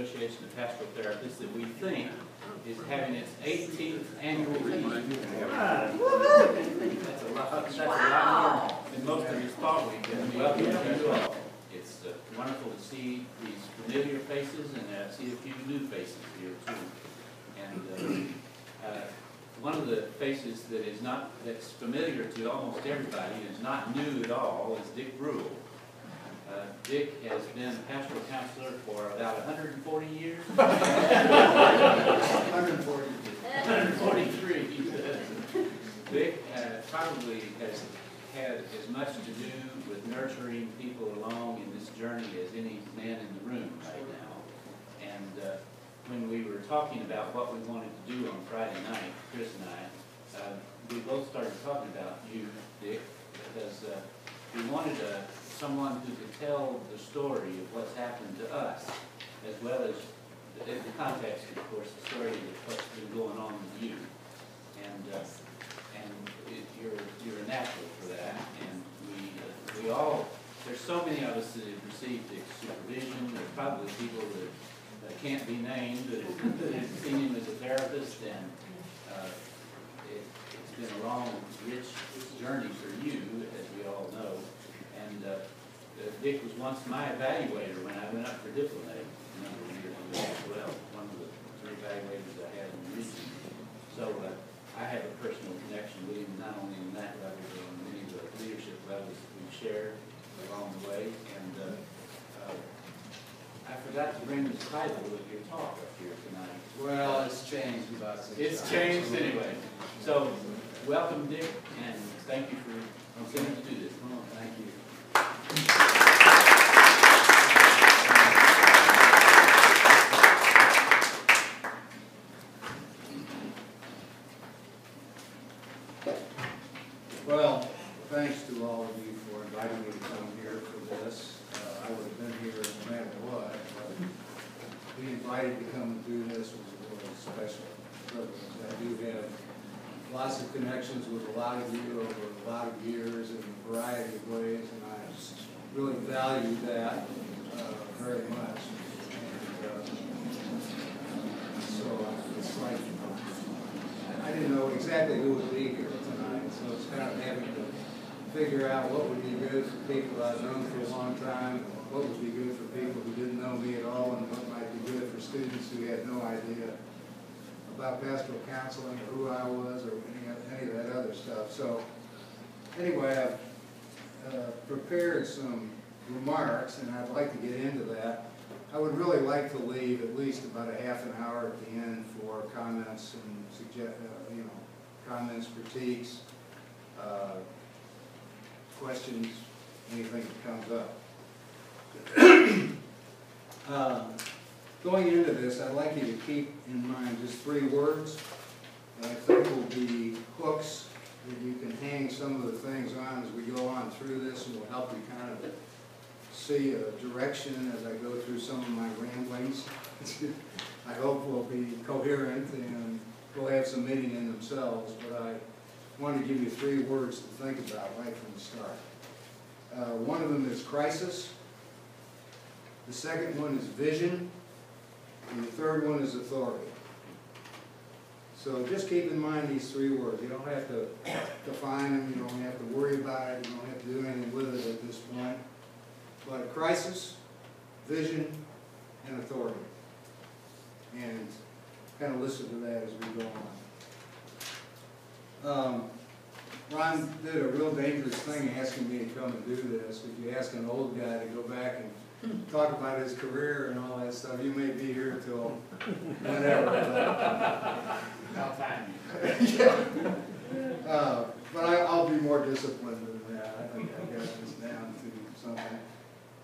Association of Pastoral Therapists that we think is having its 18th annual meeting. That's a lot more than most of us thought we could. Welcome to you all. It's wonderful to see these familiar faces and see a few new faces here too. And one of the faces that is that's familiar to almost everybody and is not new at all is Dick Bruehl. Dick has been a pastoral counselor for about 140 years. 143. Dick probably has had as much to do with nurturing people along in this journey as any man in the room right now. And when we were talking about what we wanted to do on Friday night, Chris and I, we both started talking about you, Dick, because we wanted someone who could tell the story of what's happened to us, as well as in the context, of course, the story of what's been going on with you. And you're a natural for that. And we all, there's so many of us that have received the supervision. There's probably people that can't be named that have seen him as a therapist, and it's been a long, rich journey for you, as we all know. And Dick was once my evaluator when I went up for diplomatic a number of years ago as well, one of the three evaluators I had in the region. So I have a personal connection with him, not only in that level, but on many of the leadership levels that we've shared along the way. And I forgot to bring the title of your talk up here tonight. Well, it's changed about 6 times. It's changed anyway. So, welcome, Dick, and thank you for coming to do this. Come on, thank you. Well, thanks to all of you for inviting me to come here for this. I would have been here no matter what, but being invited to come and do this was a really special privilege. I do have lots of connections with a lot of you over a lot of years in a variety of ways, and I really value that very much. And so it's like, I didn't know exactly who would be here tonight, so it's kind of having to figure out what would be good for people I've known for a long time, what would be good for people who didn't know me at all, and what might be good for students who had no idea about pastoral counseling or who I was or any of that other stuff. So anyway, I've prepared some remarks, and I'd like to get into that. I would really like to leave at least about a half an hour at the end for comments and comments, critiques, questions, anything that comes up. Going into this, I'd like you to keep in mind just 3 words that I think will be hooks that you can hang some of the things on as we go on through this, and will help you kind of see a direction as I go through some of my ramblings. I hope will be coherent and will have some meaning in themselves, but I want to give you 3 words to think about right from the start. One of them is crisis. The second one is vision. And the third one is authority. So just keep in mind these 3 words. You don't have to define them. You don't have to worry about it. You don't have to do anything with it at this point. But crisis, vision, and authority. And kind of listen to that as we go on. Ron did a real dangerous thing asking me to come and do this. If you ask an old guy to go back and talk about his career and all that stuff, you may be here till whenever. About time. Yeah. But I'll be more disciplined than that. I think I got this down to something.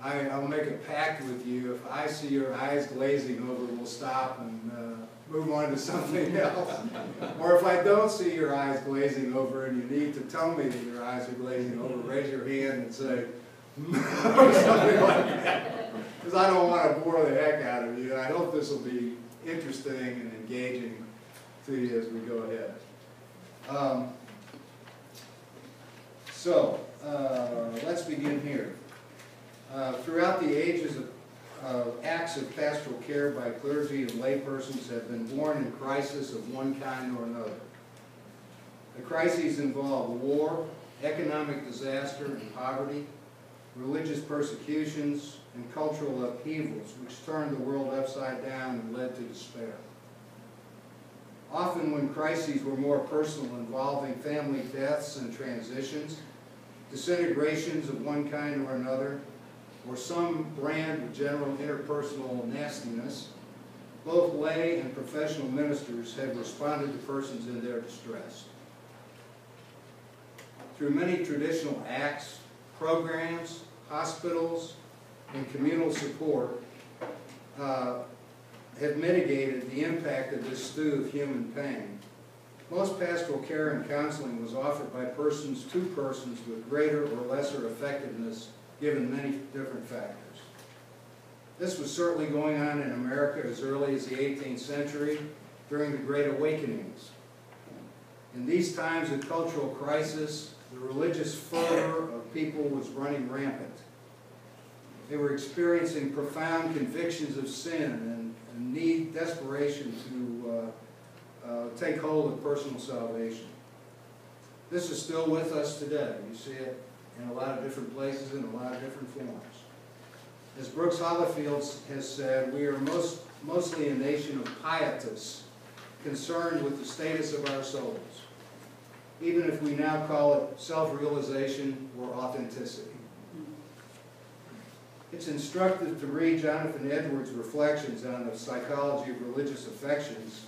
I'll make a pact with you. If I see your eyes glazing over, we'll stop and move on to something else. Or if I don't see your eyes glazing over and you need to tell me that your eyes are glazing over, raise your hand and say, or something like that. Because I don't want to bore the heck out of you. I hope this will be interesting and engaging to you as we go ahead. Let's begin here. Throughout the ages of acts of pastoral care by clergy and laypersons have been born in crisis of one kind or another. The crises involve war, economic disaster and poverty, religious persecutions, and cultural upheavals which turned the world upside down and led to despair. Often when crises were more personal, involving family deaths and transitions, disintegrations of one kind or another, or some brand of general interpersonal nastiness, both lay and professional ministers have responded to persons in their distress. Through many traditional acts, programs, hospitals, and communal support have mitigated the impact of this stew of human pain. Most pastoral care and counseling was offered by persons to persons with greater or lesser effectiveness given many different factors. This was certainly going on in America as early as the 18th century during the Great Awakenings. In these times of cultural crisis, the religious fervor of people was running rampant. They were experiencing profound convictions of sin and need desperation to take hold of personal salvation. This is still with us today. You see it in a lot of different places in a lot of different forms. As Brooks Hollifield has said, we are mostly a nation of pietists concerned with the status of our souls, even if we now call it self-realization or authenticity. It's instructive to read Jonathan Edwards' reflections on the psychology of religious affections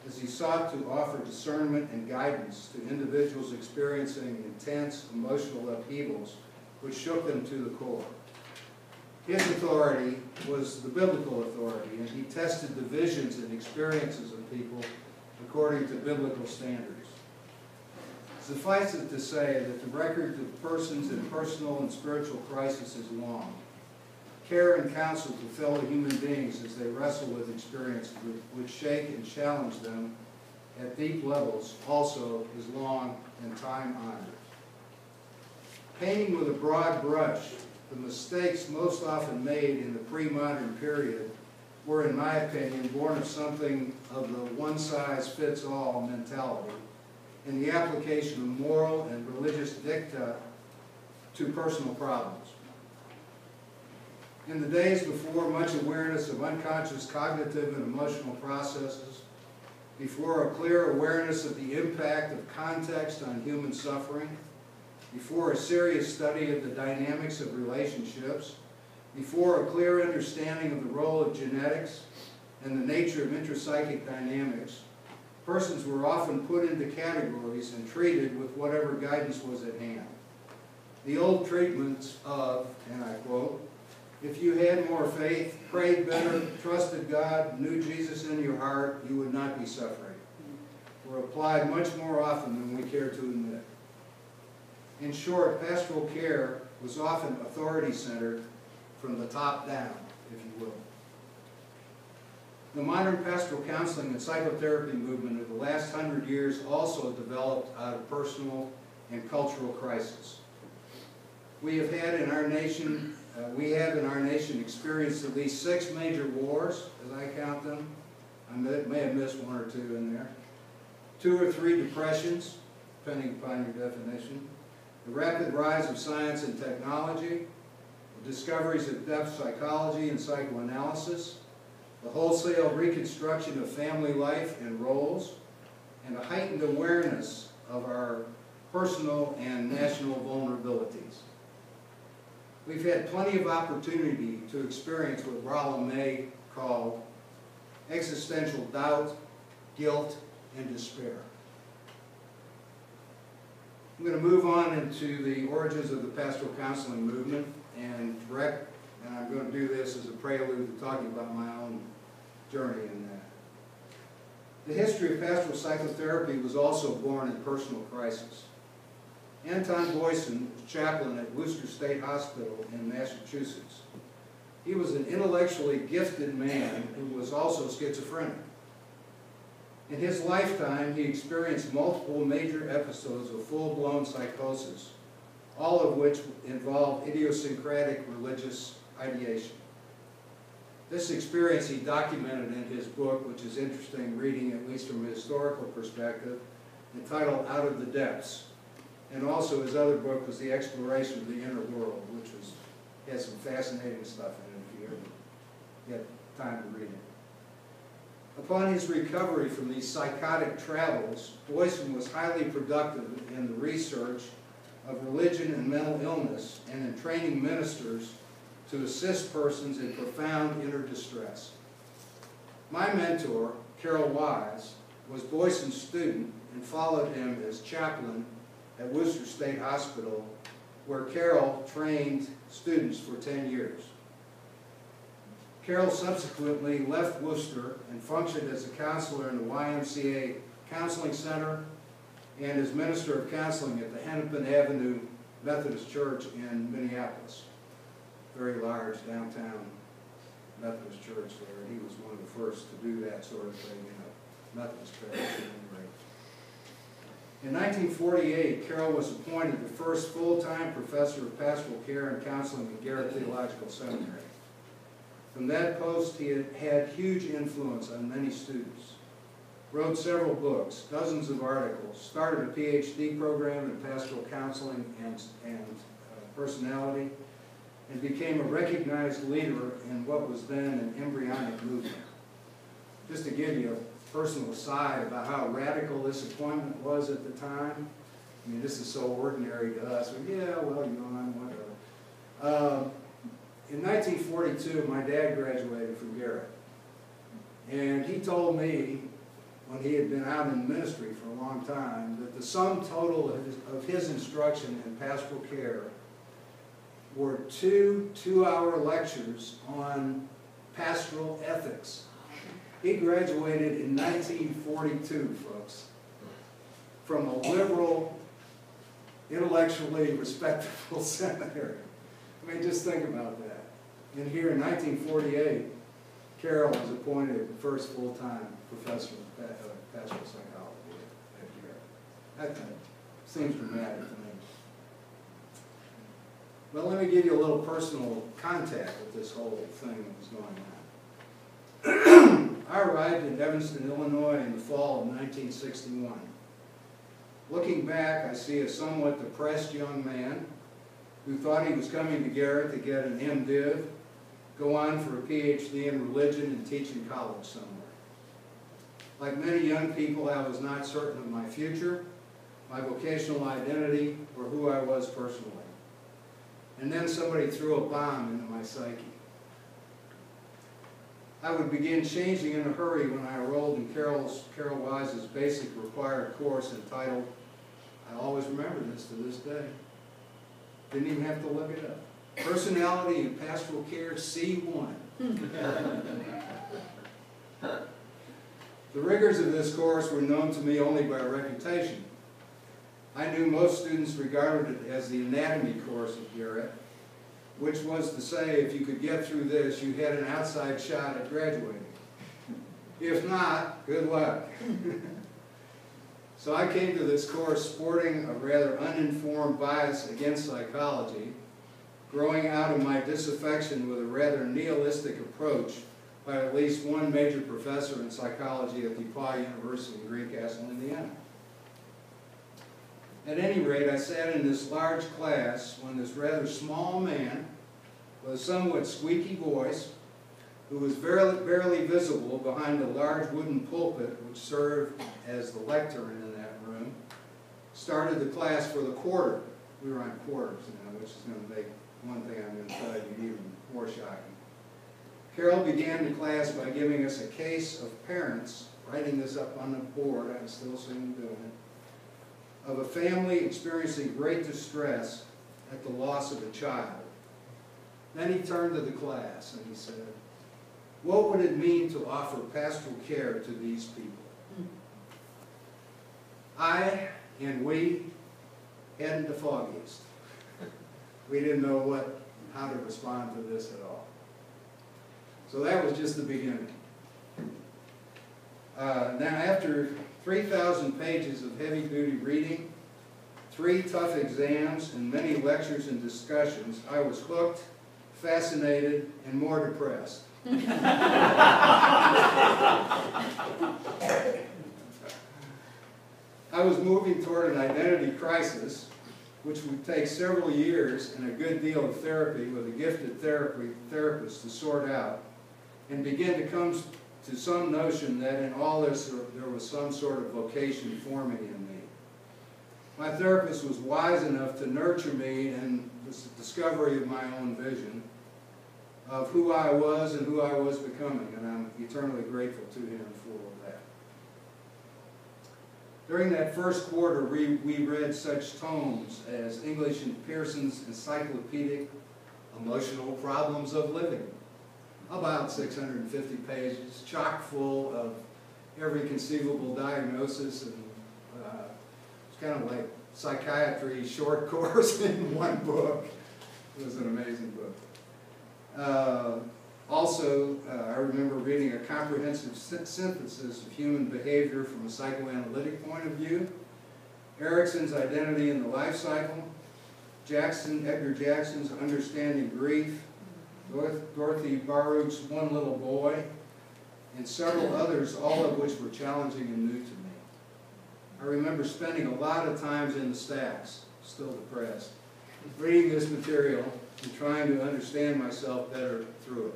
as he sought to offer discernment and guidance to individuals experiencing intense emotional upheavals which shook them to the core. His authority was the biblical authority, and he tested the visions and experiences of people according to biblical standards. Suffice it to say that the record of persons in personal and spiritual crisis is long. Care and counsel to fellow human beings as they wrestle with experiences which shake and challenge them at deep levels also is long and time-honored. Painting with a broad brush, the mistakes most often made in the pre-modern period were, in my opinion, born of something of the one-size-fits-all mentality and the application of moral and religious dicta to personal problems. In the days before much awareness of unconscious cognitive and emotional processes, before a clear awareness of the impact of context on human suffering, before a serious study of the dynamics of relationships, before a clear understanding of the role of genetics and the nature of intrapsychic dynamics, persons were often put into categories and treated with whatever guidance was at hand. The old treatments of, and I quote, "If you had more faith, prayed better, trusted God, knew Jesus in your heart, you would not be suffering," were applied much more often than we care to admit. In short, pastoral care was often authority-centered from the top down, if you will. The modern pastoral counseling and psychotherapy movement of the last 100 years also developed out of personal and cultural crisis. We have in our nation experienced at least 6 major wars, as I count them. I may have missed 1 or 2 in there. 2 or 3 depressions, depending upon your definition. The rapid rise of science and technology, the discoveries of depth psychology and psychoanalysis, the wholesale reconstruction of family life and roles, and a heightened awareness of our personal and national vulnerabilities. We've had plenty of opportunity to experience what Bruehl May called existential doubt, guilt, and despair. I'm going to move on into the origins of the pastoral counseling movement and I'm going to do this as a prelude to talking about my own journey in that. The history of pastoral psychotherapy was also born in personal crisis. Anton Boyson was chaplain at Worcester State Hospital in Massachusetts. He was an intellectually gifted man who was also schizophrenic. In his lifetime, he experienced multiple major episodes of full-blown psychosis, all of which involved idiosyncratic religious ideation. This experience he documented in his book, which is interesting reading, at least from a historical perspective, entitled Out of the Depths. And also his other book was The Exploration of the Inner World, which had some fascinating stuff in it if you ever get time to read it. Upon his recovery from these psychotic travels, Boyson was highly productive in the research of religion and mental illness and in training ministers to assist persons in profound inner distress. My mentor, Carol Wise, was Boyson's student and followed him as chaplain at Worcester State Hospital, where Carol trained students for 10 years. Carol subsequently left Worcester and functioned as a counselor in the YMCA Counseling Center and as Minister of Counseling at the Hennepin Avenue Methodist Church in Minneapolis. Very large downtown Methodist church there. He was one of the first to do that sort of thing in a Methodist tradition. In 1948, Carol was appointed the first full-time professor of pastoral care and counseling at Garrett Theological Seminary. From that post, he had huge influence on many students. Wrote several books, dozens of articles, started a PhD program in pastoral counseling and personality, and became a recognized leader in what was then an embryonic movement. Just to give you a personal aside about how radical this appointment was at the time, I mean, this is so ordinary to us. Yeah, well, you know, I'm whatever. In 1942, my dad graduated from Garrett. And he told me, when he had been out in ministry for a long time, that the sum total of his instruction in pastoral care were two 2-hour lectures on pastoral ethics. He graduated in 1942, folks, from a liberal, intellectually respectable seminary. I mean, just think about that. And here in 1948, Carol was appointed the first full-time professor of pastoral psychology at Garrett. That seems dramatic to me. But let me give you a little personal contact with this whole thing that was going on. I arrived in Evanston, Illinois in the fall of 1961. Looking back, I see a somewhat depressed young man who thought he was coming to Garrett to get an MDiv, go on for a PhD in religion, and teach in college somewhere. Like many young people, I was not certain of my future, my vocational identity, or who I was personally. And then somebody threw a bomb into my psyche. I would begin changing in a hurry when I enrolled in Carol Wise's basic required course entitled, I always remember this to this day, didn't even have to look it up, Personality and Pastoral Care C1. The rigors of this course were known to me only by reputation. I knew most students regarded it as the anatomy course at Garrett, which was to say, if you could get through this, you had an outside shot at graduating. If not, good luck. So I came to this course sporting a rather uninformed bias against psychology, growing out of my disaffection with a rather nihilistic approach by at least one major professor in psychology at DePauw University in Greencastle, Indiana. At any rate, I sat in this large class when this rather small man with a somewhat squeaky voice, who was barely visible behind a large wooden pulpit which served as the lectern in that room, started the class for the quarter. We were on quarters now, which is going to make one thing I'm going to tell you even more shocking. Carol began the class by giving us a case of parents, writing this up on the board, I still see them doing it, of a family experiencing great distress at the loss of a child. Then he turned to the class and he said, what would it mean to offer pastoral care to these people? I and we hadn't the foggiest. We didn't know how to respond to this at all. So that was just the beginning. Now after 3,000 pages of heavy-duty reading, 3 tough exams, and many lectures and discussions, I was hooked, fascinated, and more depressed. I was moving toward an identity crisis, which would take several years and a good deal of therapy with a gifted therapist to sort out, and begin to come to some notion that in all this there was some sort of vocation forming in me. My therapist was wise enough to nurture me in the discovery of my own vision of who I was and who I was becoming, and I'm eternally grateful to him for that. During that first quarter, we read such tomes as English and Pearson's Encyclopedic Emotional Problems of Living, about 650 pages, chock full of every conceivable diagnosis, and it's kind of like psychiatry short course in one book. It was an amazing book. I remember reading a comprehensive synthesis of human behavior from a psychoanalytic point of view, Erickson's Identity in the Life Cycle, Edgar Jackson's Understanding Grief, Dorothy Baruch's One Little Boy, and several others, all of which were challenging and new to me. I remember spending a lot of times in the stacks, still depressed, reading this material and trying to understand myself better through it.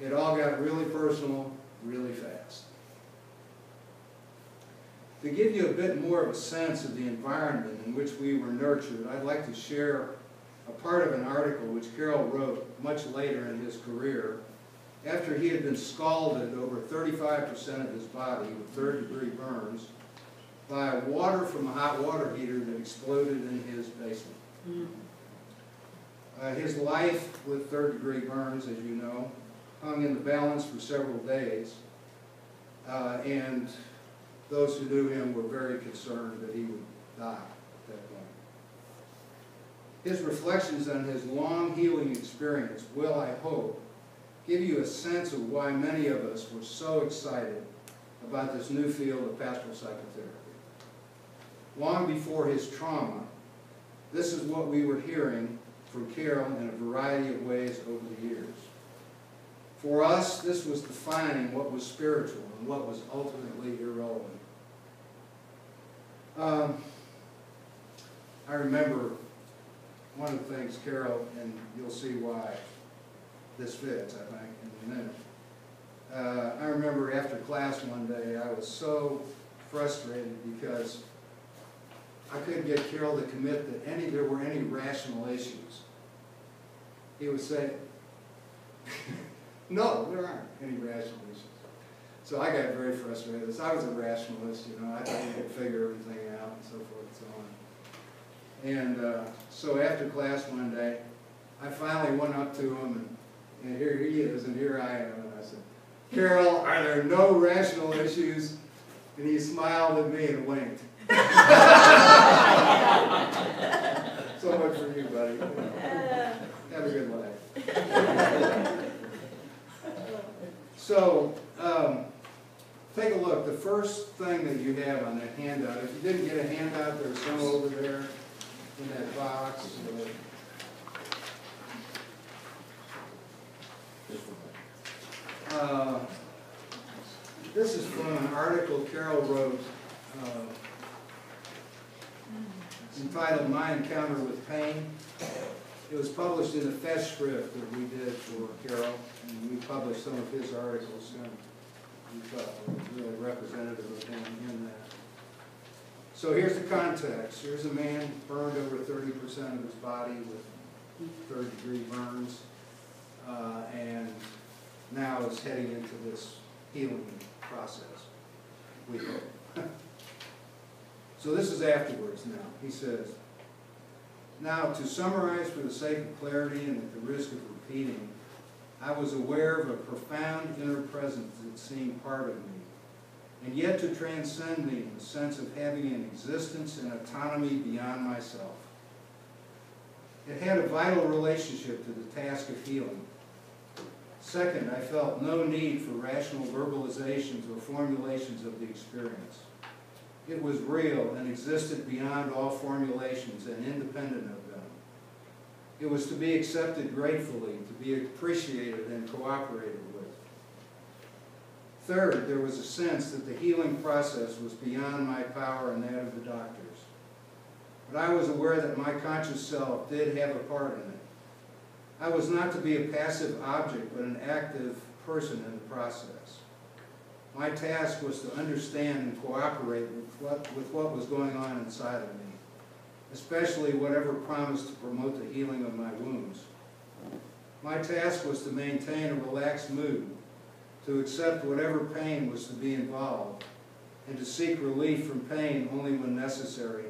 It all got really personal, really fast. To give you a bit more of a sense of the environment in which we were nurtured, I'd like to share a part of an article which Carroll wrote much later in his career, after he had been scalded over 35% of his body with third-degree burns by water from a hot water heater that exploded in his basement. His life with third-degree burns, as you know, hung in the balance for several days, and those who knew him were very concerned that he would die at that point. His reflections on his long healing experience will, I hope, give you a sense of why many of us were so excited about this new field of pastoral psychotherapy. Long before his trauma, this is what we were hearing from Carroll in a variety of ways over the years. For us, this was defining what was spiritual and what was ultimately irrelevant. I remember one of the things Carroll, and you'll see why this fits, I think, in a minute. I remember after class one day, I was so frustrated because I couldn't get Carroll to commit that there were any rational issues. He would say, no, there aren't any rational issues. So I got very frustrated. I was a rationalist, you know. I thought you could figure everything out and so forth and so on. And so after class one day, I finally went up to him, and here he is, and here I am. And I said, Carroll, are there no rational issues? And he smiled at me and winked. So much for you, buddy. Have a good life. So, take a look. The first thing that you have on that handout, if you didn't get a handout, there's some over there in that box. This is from an article Carroll wrote entitled My Encounter with Pain. It was published in a festschrift that we did for Carroll, and we published some of his articles, and we thought it was really representative of him in that. So here's the context. Here's a man burned over 30% of his body with third-degree burns, and now is heading into this healing process, we hope. So this is afterwards now. He says, now, to summarize for the sake of clarity and at the risk of repeating, I was aware of a profound inner presence that seemed part of me, and yet to transcend me in the sense of having an existence and autonomy beyond myself. It had a vital relationship to the task of healing. Second, I felt no need for rational verbalizations or formulations of the experience. It was real and existed beyond all formulations and independent of them. It was to be accepted gratefully, to be appreciated and cooperated with. Third, there was a sense that the healing process was beyond my power and that of the doctors. But I was aware that my conscious self did have a part in it. I was not to be a passive object, but an active person in the process. My task was to understand and cooperate with what was going on inside of me, especially whatever promised to promote the healing of my wounds. My task was to maintain a relaxed mood, to accept whatever pain was to be involved, and to seek relief from pain only when necessary,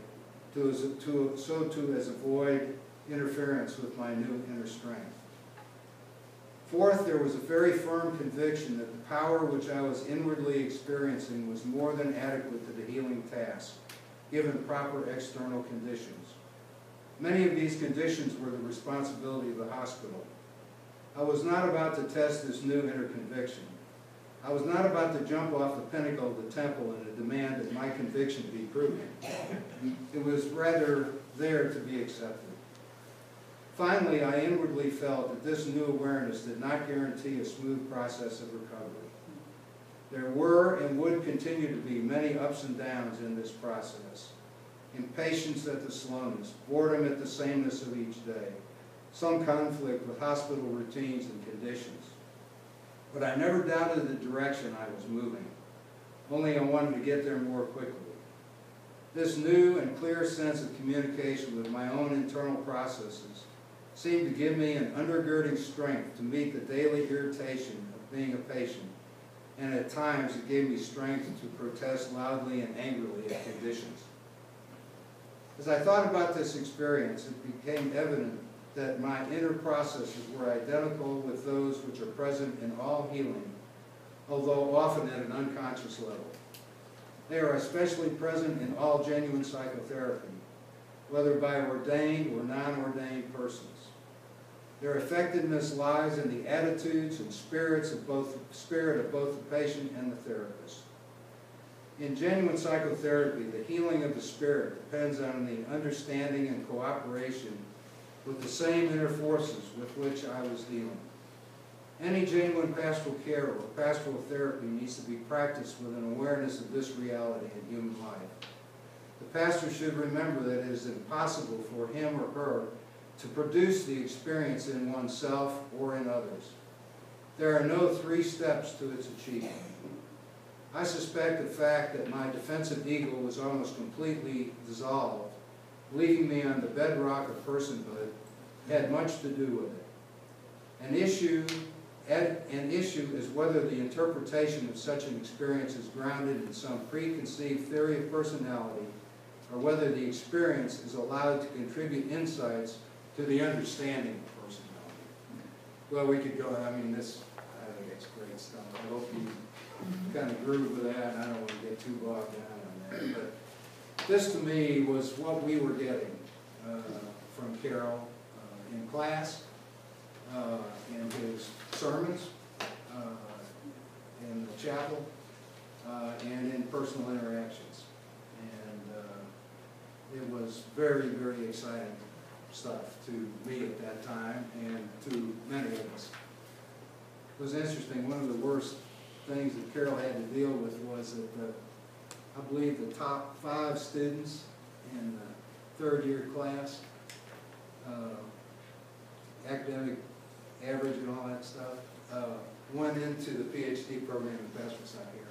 so as avoid interference with my new inner strength. Fourth, there was a very firm conviction that the power which I was inwardly experiencing was more than adequate to the healing task, given proper external conditions. Many of these conditions were the responsibility of the hospital. I was not about to test this new inner conviction. I was not about to jump off the pinnacle of the temple in a demand that my conviction be proven. It was rather there to be accepted. Finally, I inwardly felt that this new awareness did not guarantee a smooth process of recovery. There were and would continue to be many ups and downs in this process. Impatience at the slowness, boredom at the sameness of each day, some conflict with hospital routines and conditions. But I never doubted the direction I was moving, only I wanted to get there more quickly. This new and clear sense of communication with my own internal processes seemed to give me an undergirding strength to meet the daily irritation of being a patient, and at times it gave me strength to protest loudly and angrily at conditions. As I thought about this experience, it became evident that my inner processes were identical with those which are present in all healing, although often at an unconscious level. They are especially present in all genuine psychotherapy, whether by ordained or non-ordained persons. Their effectiveness lies in the attitudes and spirit of both the patient and the therapist. In genuine psychotherapy, the healing of the spirit depends on the understanding and cooperation with the same inner forces with which I was dealing. Any genuine pastoral care or pastoral therapy needs to be practiced with an awareness of this reality in human life. The pastor should remember that it is impossible for him or her to produce the experience in oneself or in others. There are no 3 steps to its achievement. I suspect the fact that my defensive ego was almost completely dissolved, leaving me on the bedrock of personhood, had much to do with it. An issue is whether the interpretation of such an experience is grounded in some preconceived theory of personality, or whether the experience is allowed to contribute insights to the understanding of personality. Well, we could go, I think it's great stuff. I hope you kind of groove with that, and I don't want to get too bogged down on that. But this, to me, was what we were getting from Carol in class, in his sermons, in the chapel, and in personal interactions. And it was very, very exciting stuff to me at that time and to many of us. It was interesting. One of the worst things that Carol had to deal with was that I believe the top 5 students in the 3rd year class, academic average and all that stuff, went into the PhD program in pastoral psychotherapy.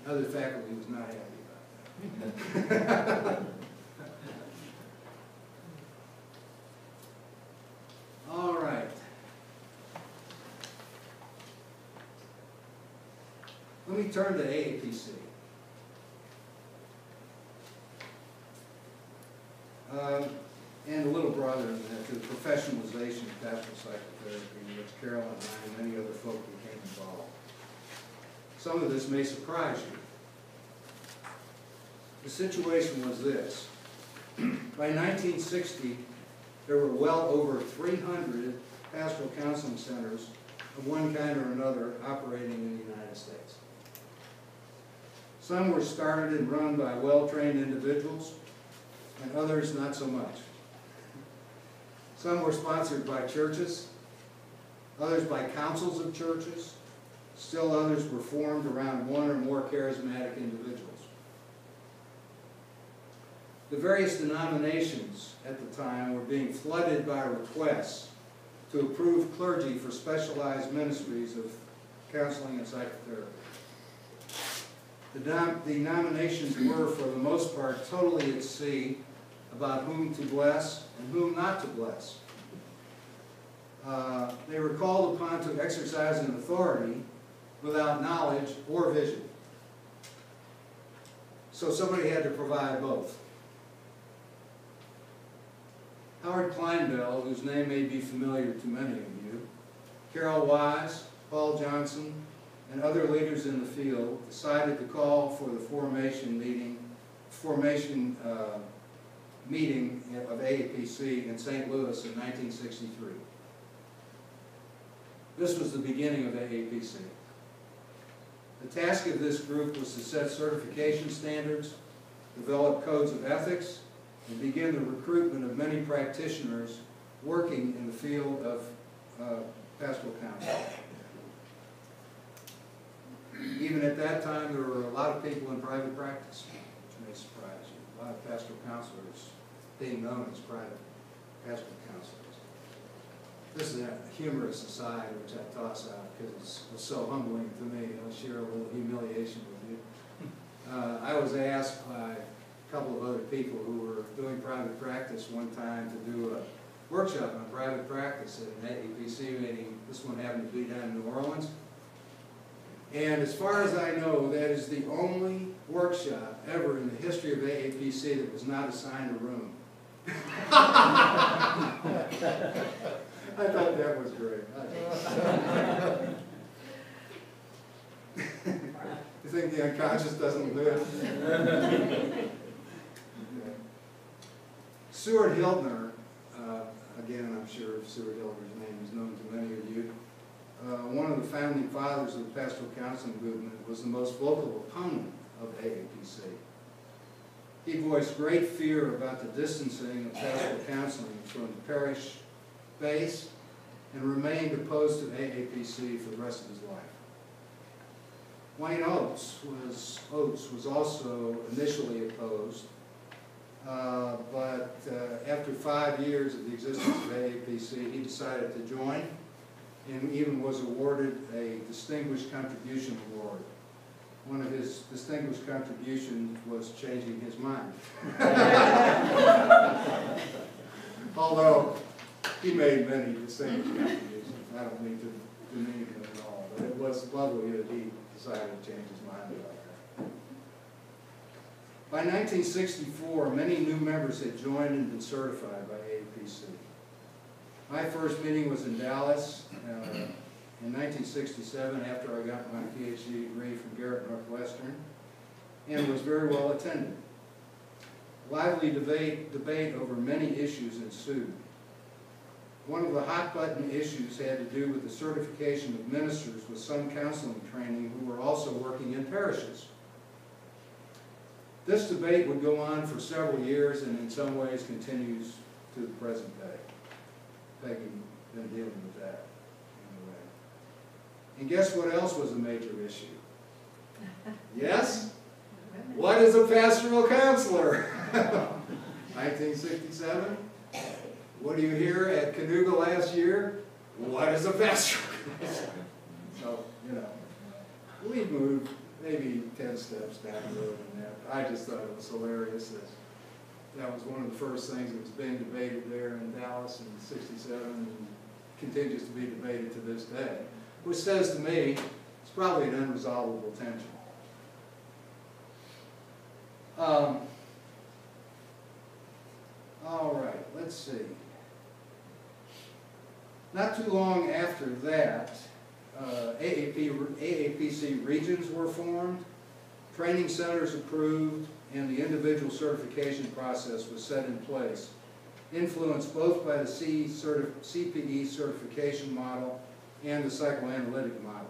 Other faculty was not happy about that. All right. Let me turn to AAPC. And a little broader than that, to the professionalization of pastoral psychotherapy, in which Carol and I and many other folk became involved. Some of this may surprise you. The situation was this. By 1960, there were well over 300 pastoral counseling centers of one kind or another operating in the United States. Some were started and run by well-trained individuals, and and others not so much. Some were sponsored by churches, others by councils of churches, still others were formed around one or more charismatic individuals. The various denominations at the time were being flooded by requests to approve clergy for specialized ministries of counseling and psychotherapy. The nominations were, for the most part, totally at sea about whom to bless and whom not to bless. They were called upon to exercise an authority without knowledge or vision. So somebody had to provide both. Howard Kleinbell, whose name may be familiar to many of you, Carol Wise, Paul Johnson, and other leaders in the field decided to call for the formation meeting of AAPC in St. Louis in 1963. This was the beginning of AAPC. The task of this group was to set certification standards, develop codes of ethics, and begin the recruitment of many practitioners working in the field of pastoral counseling. Even at that time, there were a lot of people in private practice, which may surprise you. A lot of pastoral counselors being known as private pastoral counselors. This is a humorous aside, which I toss out because it was so humbling to me. I'll share a little humiliation with you. I was asked by a couple of other people who were doing private practice one time to do a workshop on private practice at an AAPC meeting. This one happened to be down in New Orleans. And as far as I know, that is the only workshop ever in the history of AAPC that was not assigned a room. I thought that was great. You think the unconscious doesn't live? Stuart Hildner, again, I'm sure Stuart Hildner's name is known to many of you, one of the founding fathers of the pastoral counseling movement, was the most vocal opponent of AAPC. He voiced great fear about the distancing of pastoral counseling from the parish base and remained opposed to AAPC for the rest of his life. Wayne Oates was also initially opposed, but after 5 years of the existence of AAPC, he decided to join and even was awarded a Distinguished Contribution Award. One of his distinguished contributions was changing his mind. Although he made many distinguished contributions. I don't mean to demean him at all, but it was lovely that he decided to change his mind about that. By 1964, many new members had joined and been certified by AAPC. My first meeting was in Dallas in 1967 after I got my PhD degree from Garrett Northwestern, and was very well attended. Lively debate over many issues ensued. One of the hot-button issues had to do with the certification of ministers with some counseling training who were also working in parishes. This debate would go on for several years and in some ways continues to the present day. Peggy's been dealing with that in a way. And guess what else was a major issue? Yes? What is a pastoral counselor? 1967? What do you hear at Canuga last year? What is a pastoral counselor? So, you know, we moved maybe 10 steps down the road in that. I just thought it was hilarious that was one of the first things that was being debated there in Dallas in '67 and continues to be debated to this day, which says to me it's probably an unresolvable tension. All right, let's see. Not too long after that, AAPC regions were formed, training centers approved, and the individual certification process was set in place, influenced both by the CPE certification model and the psychoanalytic model.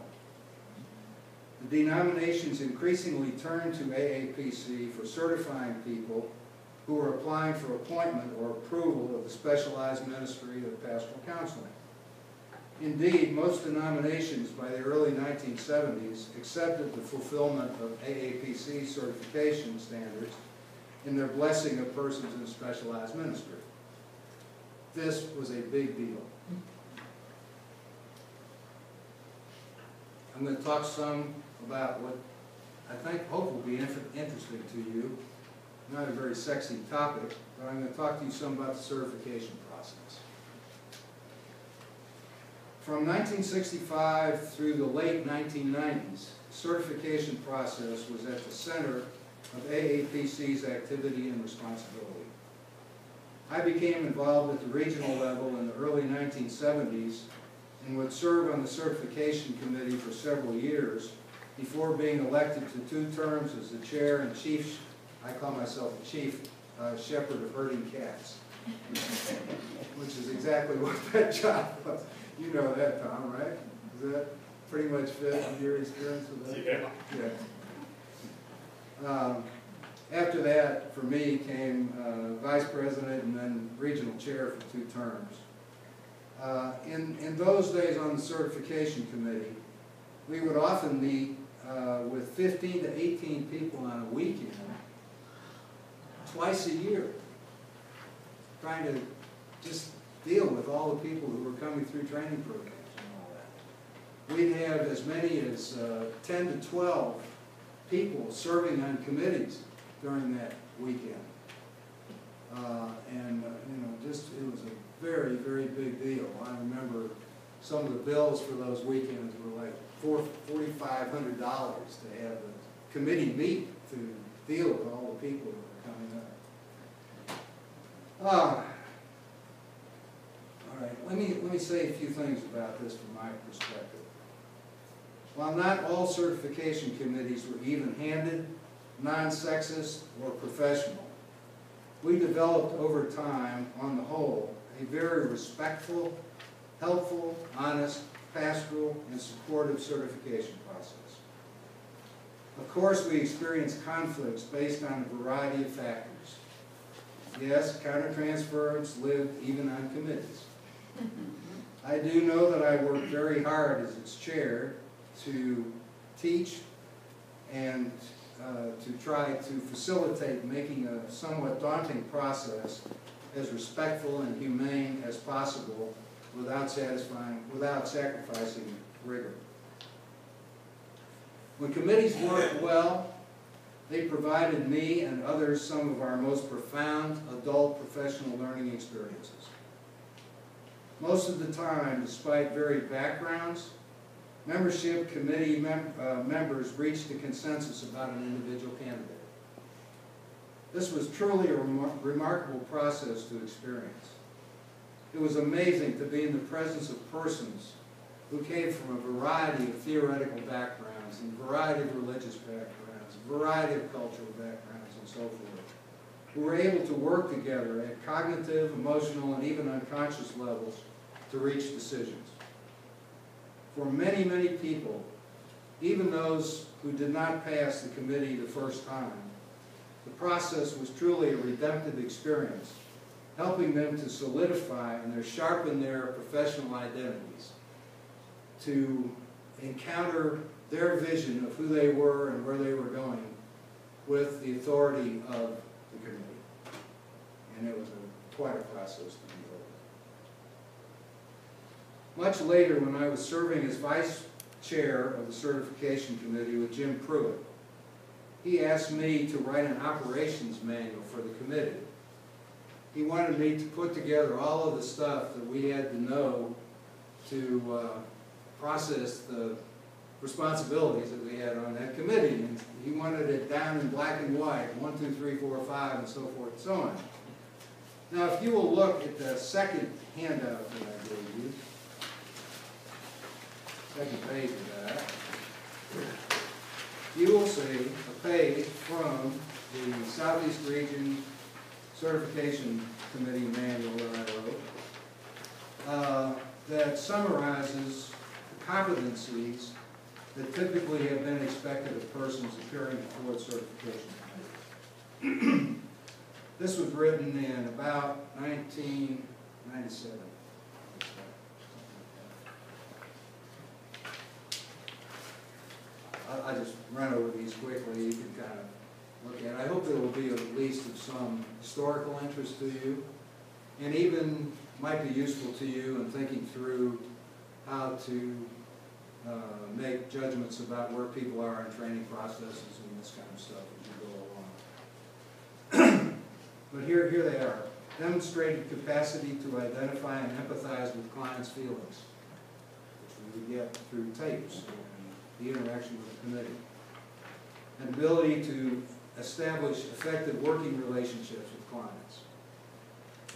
The denominations increasingly turned to AAPC for certifying people who are applying for appointment or approval of the specialized ministry of pastoral counseling. Indeed, most denominations by the early 1970s accepted the fulfillment of AAPC certification standards in their blessing of persons in specialized ministry. This was a big deal. I'm going to talk some about what I think, hope will be interesting to you. Not a very sexy topic, but I'm going to talk to you some about the certification process. From 1965 through the late 1990s, the certification process was at the center of AAPC's activity and responsibility. I became involved at the regional level in the early 1970s and would serve on the certification committee for several years before being elected to 2 terms as the chair and chief, I call myself the chief shepherd of herding cats, which is exactly what that job was. You know that, Tom, right? Does that pretty much fit with your experience with that? Yeah. After that, for me, came vice president and then regional chair for 2 terms. In those days on the certification committee, we would often meet with 15 to 18 people on a weekend, twice a year, trying to just deal with all the people who were coming through training programs and all that. We'd have as many as 10 to 12 people serving on committees during that weekend. Just it was a very, very big deal. I remember some of the bills for those weekends were like $4,500 to have a committee meet to deal with all the people that were coming up. All right, let me say a few things about this from my perspective. While not all certification committees were even-handed, non-sexist, or professional, we developed over time, on the whole, a very respectful, helpful, honest, pastoral, and supportive certification process. Of course, we experienced conflicts based on a variety of factors. Yes, countertransference lived even on committees. I do know that I worked very hard as its chair to teach and to try to facilitate making a somewhat daunting process as respectful and humane as possible without sacrificing rigor. When committees worked well, they provided me and others some of our most profound adult professional learning experiences. Most of the time, despite varied backgrounds, membership committee members reached a consensus about an individual candidate. This was truly a remarkable process to experience. It was amazing to be in the presence of persons who came from a variety of theoretical backgrounds, and a variety of religious backgrounds, a variety of cultural backgrounds, and so forth, who were able to work together at cognitive, emotional, and even unconscious levels to reach decisions. For many, many people, even those who did not pass the committee the first time, the process was truly a redemptive experience, helping them to solidify and sharpen their professional identities, to encounter their vision of who they were and where they were going with the authority of the committee. And it was quite a process to behold. Much later, when I was serving as vice chair of the certification committee with Jim Bruehl, he asked me to write an operations manual for the committee. He wanted me to put together all of the stuff that we had to know to process the responsibilities that we had on that committee. And he wanted it down in black and white, 1, 2, 3, 4, 5, and so forth and so on. Now, if you will look at the second handout that I gave you, second page of that, you will see a page from the Southeast Region Certification Committee manual that I wrote that summarizes the competencies that typically have been expected of persons appearing before the certification committee. This was written in about 1997. I'll just run over these quickly. You can kind of look at it. I hope it will be at least of some historical interest to you, and even might be useful to you in thinking through how to make judgments about where people are in training processes and this kind of stuff as you go along. But here they are. Demonstrated capacity to identify and empathize with clients' feelings, which we would get through tapes and the interaction with the committee. An ability to establish effective working relationships with clients.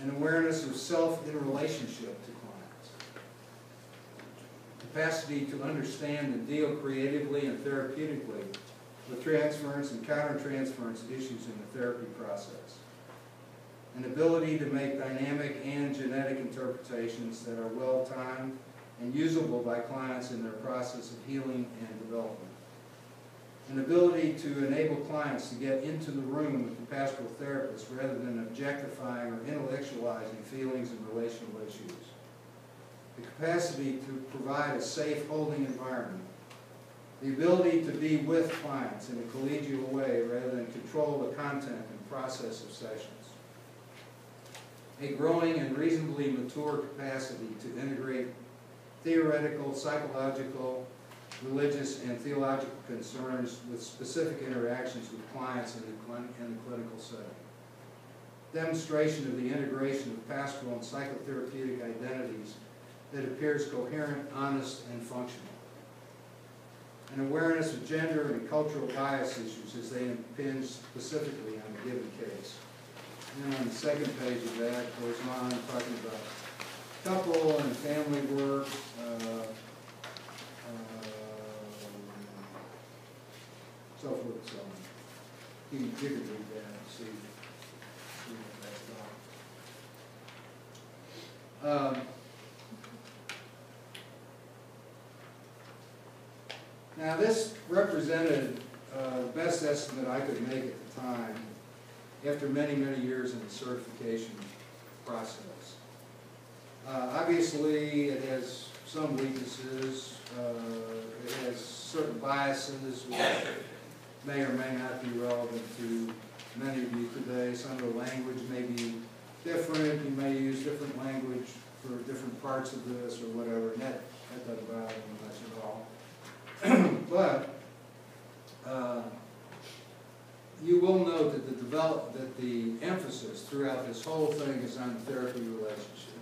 An awareness of self in relationship to clients. Capacity to understand and deal creatively and therapeutically with transference and countertransference issues in the therapy process. An ability to make dynamic and genetic interpretations that are well-timed and usable by clients in their process of healing and development. An ability to enable clients to get into the room with the pastoral therapist rather than objectifying or intellectualizing feelings and relational issues. The capacity to provide a safe holding environment. The ability to be with clients in a collegial way rather than control the content and process of sessions. A growing and reasonably mature capacity to integrate theoretical, psychological, religious, and theological concerns with specific interactions with clients in the clinical setting. Demonstration of the integration of pastoral and psychotherapeutic identities that appears coherent, honest, and functional. An awareness of gender and cultural bias issues as they impinge specifically on a given case. And on the second page of that goes on talking about couple and family work, so forth and so on. You can read that and see what that's about. Now this represented the best estimate I could make at the time after many, many years in the certification process. Obviously, it has some weaknesses. It has certain biases which may or may not be relevant to many of you today. Some of the language may be different. You may use different language for different parts of this or whatever, and that doesn't bother me much at all. But you will note that the emphasis throughout this whole thing is on the therapy relationship.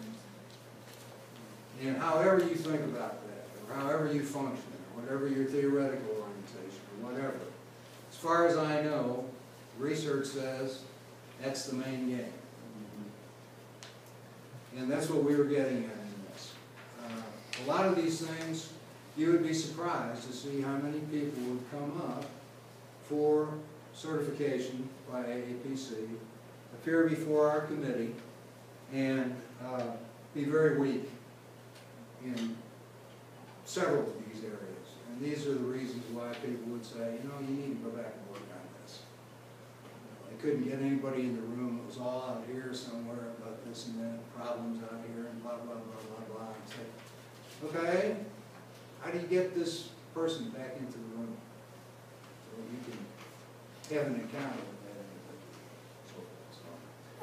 And however you think about that, or however you function, or whatever your theoretical orientation, or whatever, as far as I know, research says that's the main game. And that's what we were getting at in this. A lot of these things, you would be surprised to see how many people would come up for certification by AAPC, appear before our committee, and be very weak in several of these areas. And these are the reasons why people would say, you know, you need to go back and work on this. They couldn't get anybody in the room. It was all out here somewhere about this and that, problems out here, and blah, blah, blah, blah, blah. And say, okay, how do you get this person back into the room so you can have an encounter with that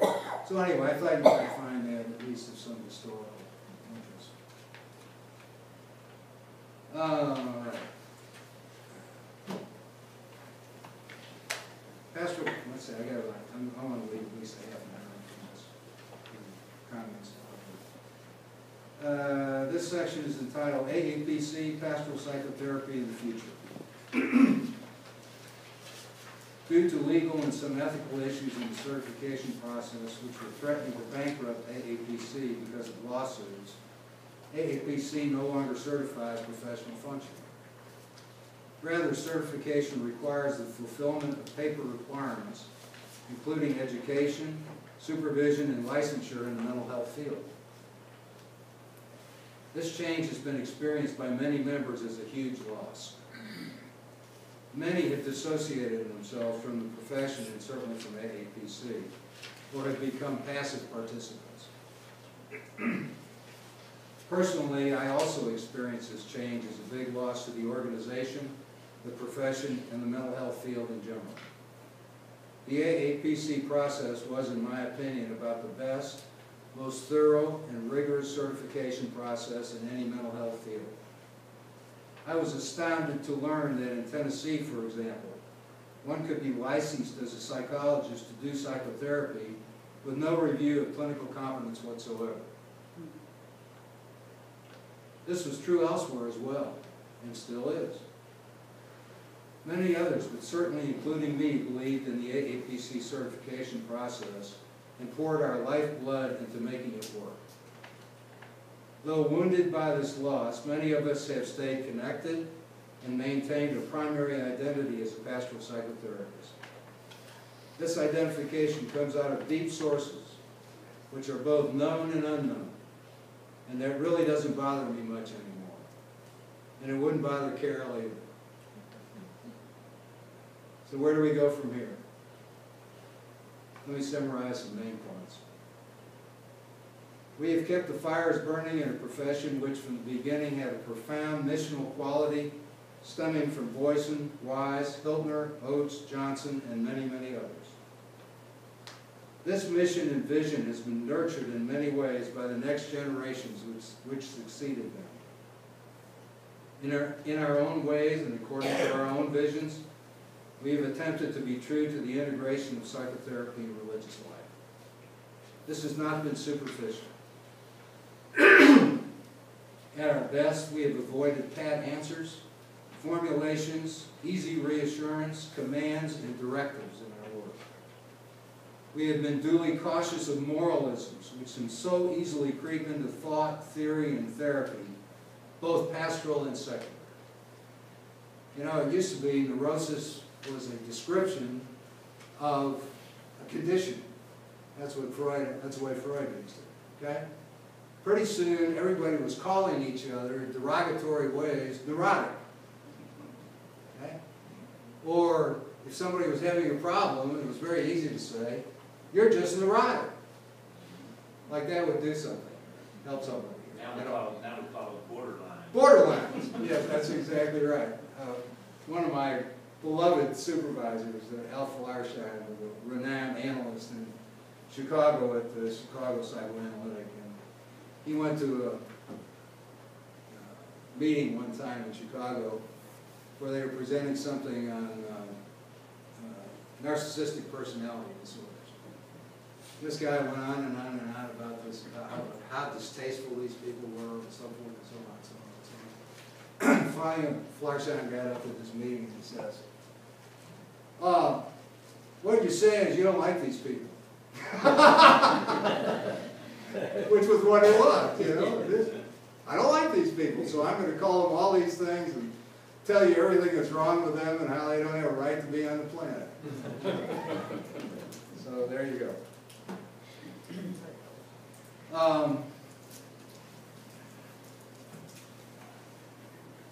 individual? So anyway, I thought you might find that at least of some historical interest. All right. Pastoral, let's see, I want to leave at least a half an hour from this comments. This section is entitled AAPC, Pastoral Psychotherapy in the Future. Due to legal and some ethical issues in the certification process which were threatening to bankrupt AAPC because of lawsuits, AAPC no longer certifies professional functioning. Rather, certification requires the fulfillment of paper requirements, including education, supervision, and licensure in the mental health field. This change has been experienced by many members as a huge loss. Many have dissociated themselves from the profession and certainly from AAPC. or have become passive participants. Personally, I also experience this change as a big loss to the organization, the profession, and the mental health field in general. The AAPC process was, in my opinion, about the best, most thorough and rigorous certification process in any mental health field. I was astounded to learn that in Tennessee, for example, one could be licensed as a psychologist to do psychotherapy with no review of clinical competence whatsoever. This was true elsewhere as well, and still is. Many others, but certainly including me, believed in the AAPC certification process and poured our lifeblood into making it work. Though wounded by this loss, many of us have stayed connected and maintained a primary identity as a pastoral psychotherapist. This identification comes out of deep sources, which are both known and unknown, and that really doesn't bother me much anymore. And it wouldn't bother Carol either. So where do we go from here? Let me summarize some main points. We have kept the fires burning in a profession which from the beginning had a profound missional quality stemming from Boyson, Wise, Hiltner, Oates, Johnson, and many, many others. This mission and vision has been nurtured in many ways by the next generations which succeeded them. In our own ways and according to our own visions, we have attempted to be true to the integration of psychotherapy and religious life. This has not been superficial. At our best, we have avoided pat answers, formulations, easy reassurance, commands, and directives in our work. We have been duly cautious of moralisms, which can so easily creep into thought, theory, and therapy, both pastoral and secular. You know, it used to be neurosis was a description of a condition. That's the way Freud used it, okay? Pretty soon, everybody was calling each other in derogatory ways neurotic, okay? Or if somebody was having a problem, it was very easy to say, you're just neurotic. Like that would do something, help somebody. Now we call it borderline. Borderline, yes, that's exactly right. One of my beloved supervisors, Al Flarsheim, a renowned analyst in Chicago at the Chicago Psychoanalytic, and he went to a meeting one time in Chicago where they were presenting something on narcissistic personality disorders. This guy went on and on and on about this, how distasteful these people were, and so forth and so on and so on and so on. Finally, Flarsheim got up at this meeting and he says, what you're saying is you don't like these people. Which was what it was, you know. I don't like these people, so I'm going to call them all these things and tell you everything that's wrong with them and how they don't have a right to be on the planet. So there you go.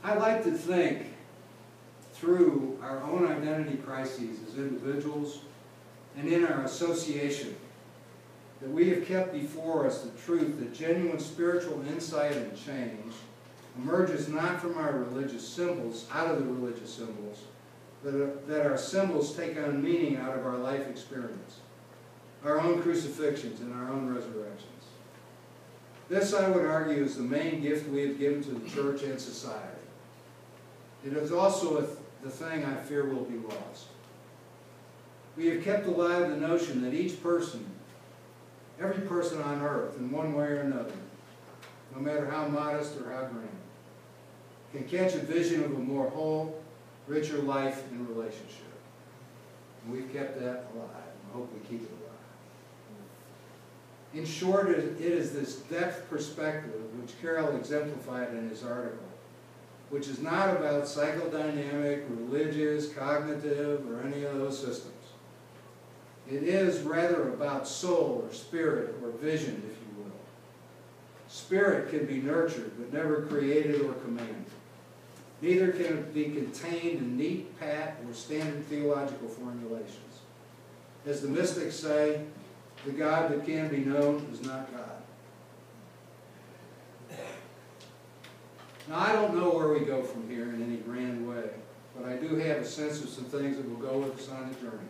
I like to think through our own identity crises as individuals and in our association that we have kept before us the truth that genuine spiritual insight and change emerges not from our religious symbols, out of the religious symbols, but that our symbols take on meaning out of our life experience, our own crucifixions and our own resurrections. This, I would argue, is the main gift we have given to the church and society. It is also the thing I fear will be lost. We have kept alive the notion that each person, every person on earth, in one way or another, no matter how modest or how grand, can catch a vision of a more whole, richer life and relationship. And we've kept that alive, and I hope we keep it alive. In short, it is this depth perspective which Carroll exemplified in his article, which is not about psychodynamic, religious, cognitive, or any of those systems. It is rather about soul or spirit or vision, if you will. Spirit can be nurtured, but never created or commanded. Neither can it be contained in neat, pat, or standard theological formulations. As the mystics say, The God that can be known is not God. Now, I don't know where we go from here in any grand way, but I do have a sense of some things that will go with us on the journey.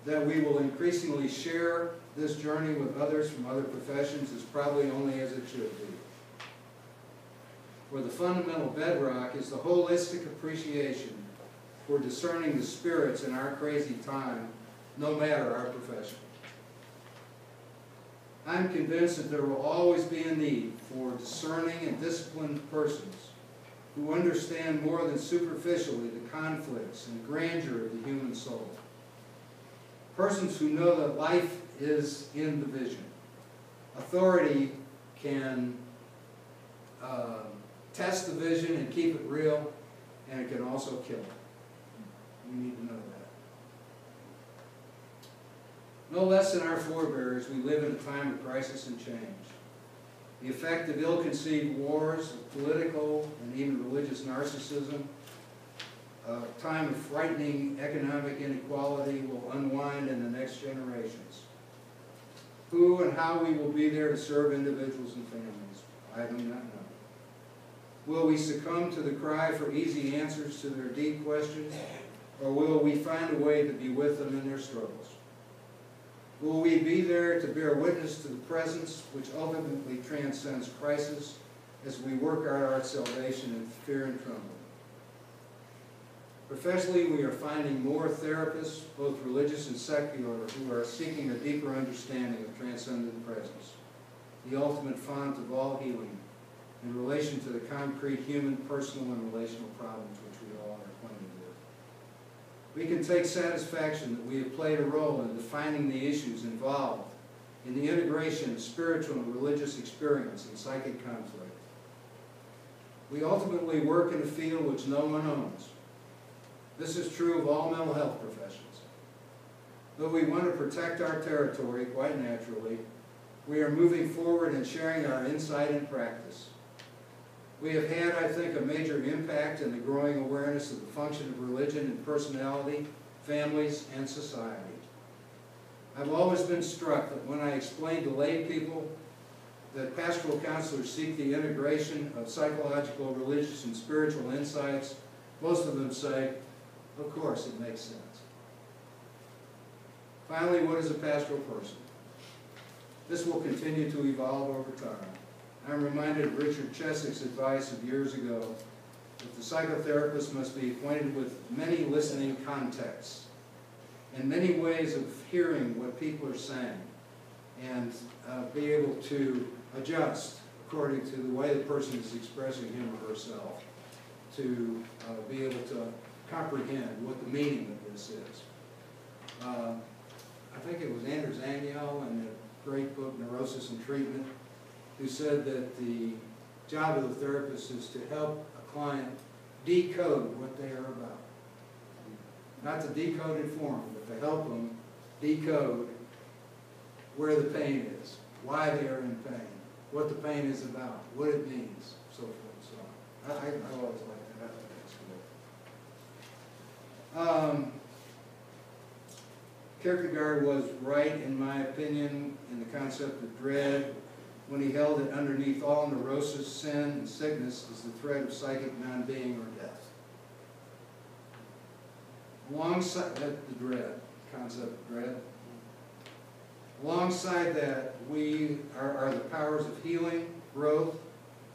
That we will increasingly share this journey with others from other professions is probably only as it should be. Where the fundamental bedrock is the holistic appreciation for discerning the spirits in our crazy time, no matter our profession. I'm convinced that there will always be a need for discerning and disciplined persons who understand more than superficially the conflicts and grandeur of the human soul. Persons who know that life is in the vision. Authority can test the vision and keep it real, and it can also kill it. We need to know that. No less than our forebears, we live in a time of crisis and change. The effect of ill-conceived wars, of political and even religious narcissism, a time of frightening economic inequality will unwind in the next generations. Who and how we will be there to serve individuals and families, I do not know. Will we succumb to the cry for easy answers to their deep questions, or will we find a way to be with them in their struggles? Will we be there to bear witness to the presence which ultimately transcends crisis as we work out our salvation in fear and trembling? Professionally, we are finding more therapists, both religious and secular, who are seeking a deeper understanding of transcendent presence, the ultimate font of all healing, in relation to the concrete human, personal, and relational problems which we all are acquainted with. We can take satisfaction that we have played a role in defining the issues involved in the integration of spiritual and religious experience and psychic conflict. We ultimately work in a field which no one owns. This is true of all mental health professions. Though we want to protect our territory, quite naturally, we are moving forward and sharing our insight and practice. We have had, I think, a major impact in the growing awareness of the function of religion in personality, families, and society. I've always been struck that when I explain to lay people that pastoral counselors seek the integration of psychological, religious, and spiritual insights, most of them say, of course, it makes sense. Finally, what is a pastoral person? This will continue to evolve over time. I'm reminded of Richard Cheswick's advice of years ago that the psychotherapist must be acquainted with many listening contexts and many ways of hearing what people are saying and be able to adjust according to the way the person is expressing him or herself to be able to comprehend what the meaning of this is. I think it was Anders Agnew in the great book Neurosis and Treatment, who said that the job of the therapist is to help a client decode what they are about. Not to decode it for them, but to help them decode where the pain is, why they are in pain, what the pain is about, what it means, so forth and so on. I always like that. I think that's good. Kierkegaard was right, in my opinion, in the concept of dread, when he held that underneath all neurosis, sin, and sickness is the threat of psychic non-being or death. Alongside that, the dread, concept of dread. Alongside that, we are the powers of healing, growth,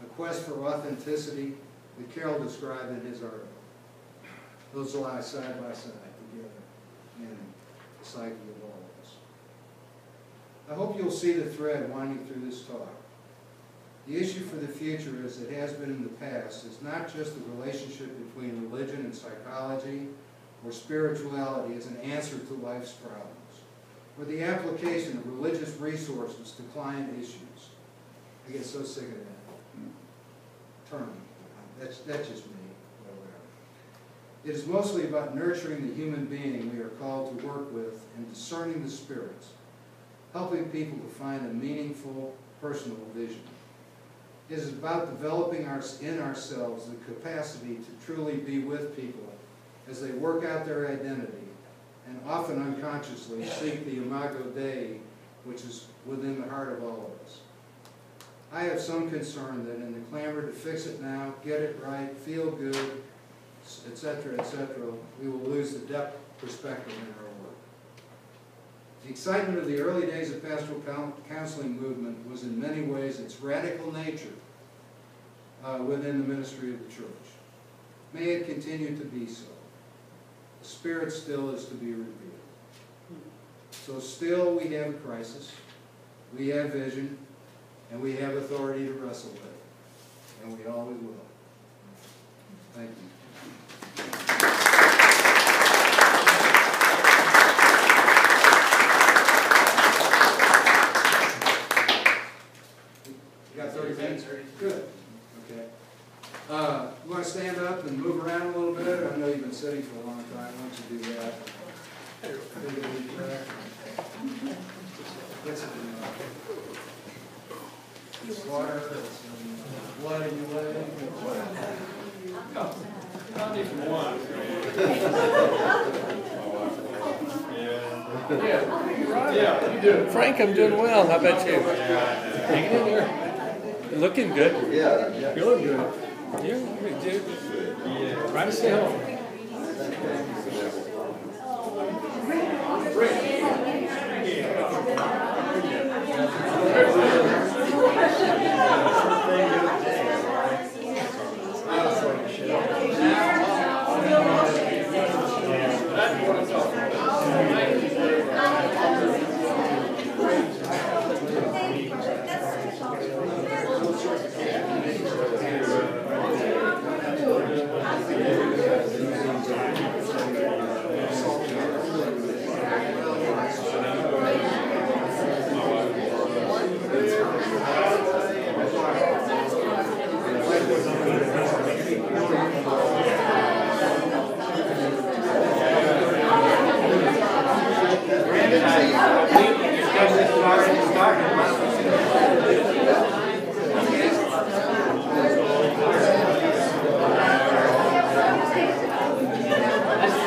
a quest for authenticity that Carroll described in his article. Those lie side by side together in the psyche of all of us. I hope you'll see the thread winding through this talk. The issue for the future, as it has been in the past, is not just the relationship between religion and psychology or spirituality as an answer to life's problems, or the application of religious resources to client issues. I get so sick of that term. That's just me. It is mostly about nurturing the human being we are called to work with and discerning the spirits, helping people to find a meaningful personal vision. It is about developing in ourselves the capacity to truly be with people as they work out their identity and often unconsciously seek the imago Dei, which is within the heart of all of us. I have some concern that in the clamor to fix it now, get it right, feel good, etc., we will lose the depth perspective in our work. The excitement of the early days of pastoral counseling movement was in many ways its radical nature within the ministry of the church. May it continue to be so. The Spirit still is to be revealed. So still we have a crisis, we have vision, and we have authority to wrestle with, and we always will. Thank you. You got 30 minutes? Good. Okay. You want to stand up and move around a little bit? I know you've been sitting for a long time. Why don't you do that? What's it doing? It's water, it's blood in your leg. Not even one. Yeah, you do. Frank, I'm doing well. How about you? Hanging in there. You're looking good. Yeah. You're looking good. You're looking good, dude. Yeah. Try to stay home.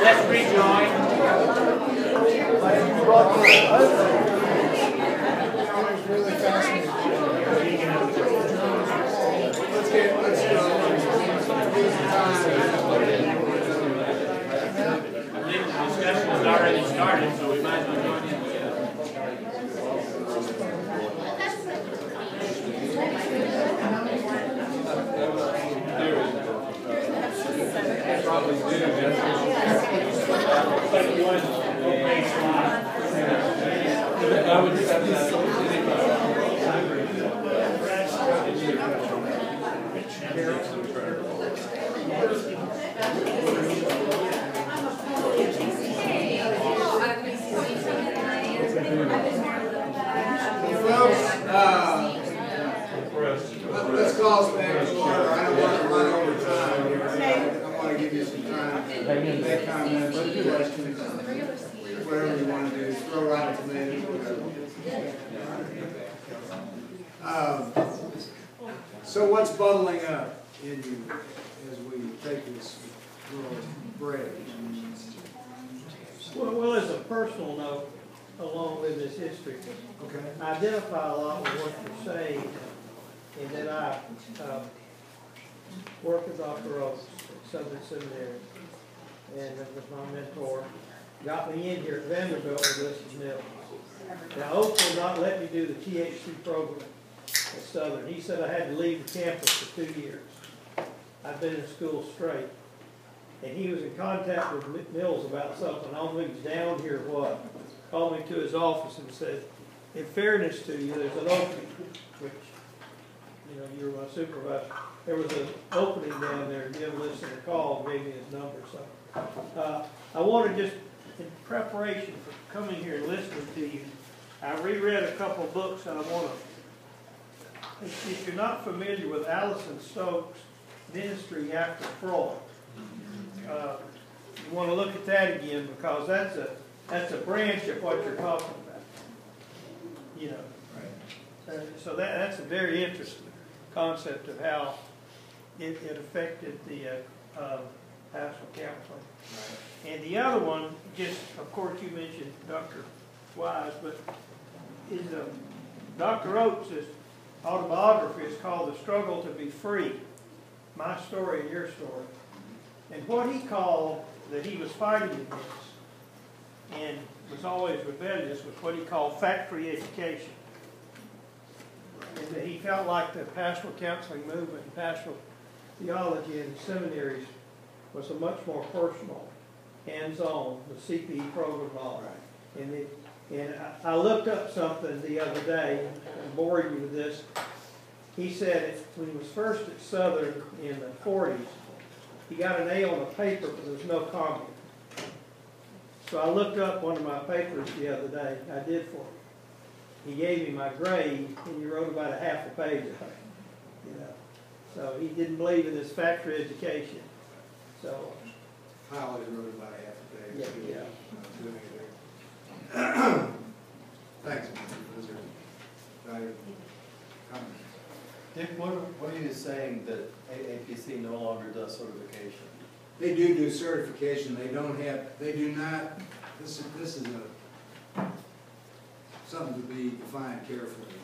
Let's rejoin. Really fascinating. Let's I believe the discussion has already started, so we might as well join in together. Let's call us back to order. I don't want to run over time here. I want to give you some time to make comments, questions, whatever you want to do. Throw Rotten Tomatoes, whatever. So what's bubbling up in you as we take this little break? Well, as a personal note, along with this history, Okay. I identify a lot with what you're saying, and then I worked with Dr. Rose at Southern Seminary, and that was my mentor. Got me in here at Vanderbilt with Listen Mills. Now, Oak will not let me do the THC program at Southern. He said I had to leave the campus for 2 years. I've been in school straight. And he was in contact with Mills about something. I don't know if he's down here or what. Called me to his office and said, in fairness to you, there's an opening, which, you know, you were my supervisor. There was an opening down there. Jim listener called, gave me his number. So I want to just, in preparation for coming here and listening to you, I reread a couple of books and I want to, if you're not familiar with Allison Stokes' Ministry After Freud, you want to look at that again, because that's a branch of what you're talking about. You know, so that's a very interesting concept of how it affected the pastoral counseling. And the other one, just, of course, you mentioned Dr. Wise, but is Dr. Oates' autobiography is called The Struggle to Be Free, My Story and Your Story. And what he called that he was fighting against and was always rebellious was what he called factory education. And that he felt like the pastoral counseling movement and pastoral theology in seminaries was a much more personal, hands-on, the CPE program law. And I looked up something the other day, and bored you with this. He said when he was first at Southern in the 40s, he got an A on a paper, but there was no comment. So I looked up one of my papers the other day. I did for him. He gave me my grade, and he wrote about a half a page of it. You know, so he didn't believe in this factory education. So I always wrote about a half a page. yeah. Thanks. Those are valuable comments. Dick, what are you saying that AAPC no longer does certification? They do certification. They do not, this is something to be defined carefully.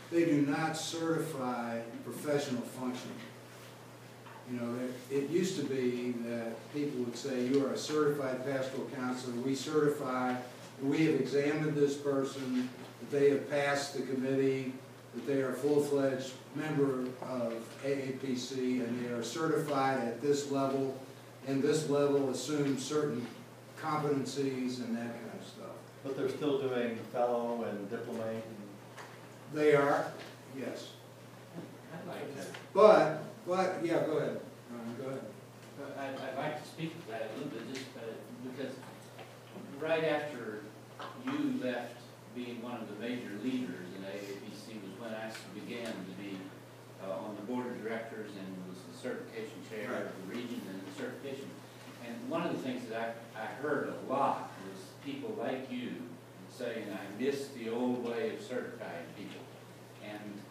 They do not certify professional functioning. You know, it used to be that people would say, you are a certified pastoral counselor. We certify, we have examined this person, that they have passed the committee, that they are a full-fledged member of AAPC, and they are certified at this level, and this level assumes certain competencies and that kind of stuff. But they're still doing fellow and diplomate? They are, yes. I'd like to, But, yeah, go ahead. Go ahead. I'd like to speak to that a little bit, just because right after you left being one of the major leaders in AAPC was when I began to be on the board of directors and was the certification chair of the region and the certification. And one of the things that I heard a lot was people like you saying, I miss the old way of certifying people. And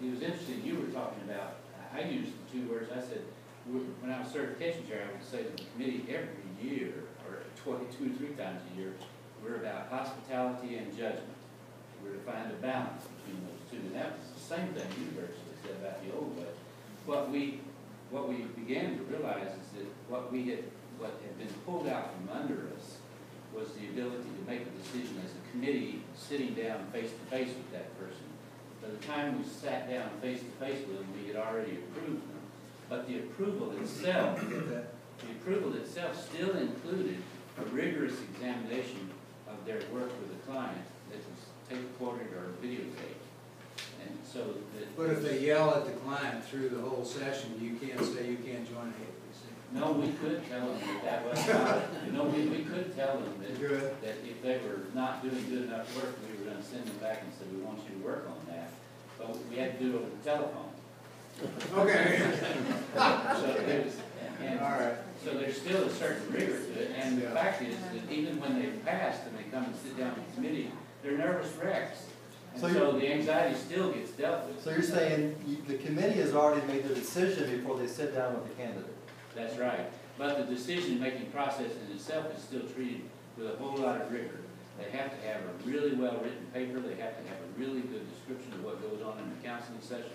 it was interesting, you were talking about, I used the two words, I said, when I was certification chair, I would say to the committee every year, or 2 or 3 times a year, we're about hospitality and judgment. We're to find a balance between those two. And that was the same thing you virtually said about the old way. What we began to realize is that what had been pulled out from under us was the ability to make a decision as a committee sitting down face to face with that person. By the time we sat down face to face with them, we had already approved them. But the approval itself still included a rigorous examination of their work with the client that was tape-recorded or videotaped. And so that. But if they yell at the client through the whole session, you can't say you can't join AAPC. No, we could tell them that was not, we could tell them that if they were not doing good enough work, we were going to send them back and say, we want you to work on that. But we had to do it over the telephone. Okay. All right. So there's still a certain rigor to it, and the fact is that even when they passed and they come and sit down with the committee, they're nervous wrecks. And so the anxiety still gets dealt with. So you're saying the committee has already made their decision before they sit down with the candidate? That's right. But the decision-making process in itself is still treated with a whole lot of rigor. They have to have a really well-written paper. They have to have a really good description of what goes on in the counseling session.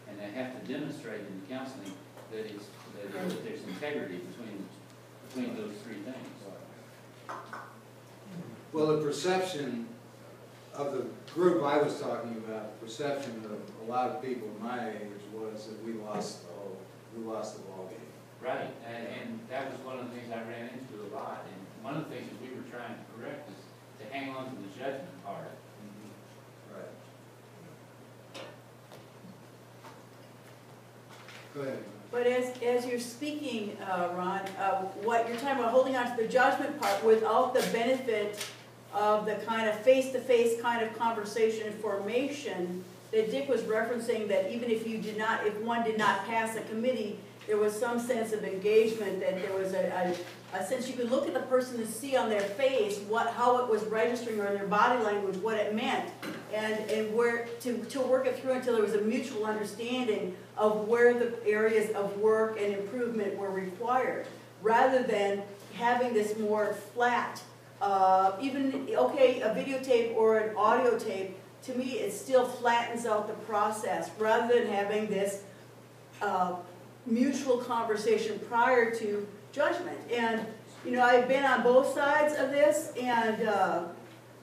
And they have to demonstrate in the counseling that there's integrity between those 3 things. Well, the perception of the group I was talking about, the perception of a lot of people my age was that we lost the ball game. Right, and that was one of the things I ran into a lot. And one of the things that we were trying to correct is to hang on to the judgment part. Right. Go ahead. But as you're speaking, Ron, what you're talking about, holding on to the judgment part without the benefit of the kind of face-to-face kind of conversation and formation that Dick was referencing, that even if if one did not pass a committee, there was some sense of engagement, that there was since you can look at the person and see on their face how it was registering or in their body language, what it meant, and where to work it through until there was a mutual understanding of where the areas of work and improvement were required, rather than having this more flat, even, okay, a videotape or an audio tape, to me, it still flattens out the process, rather than having this mutual conversation prior to judgment. And, you know, I've been on both sides of this, and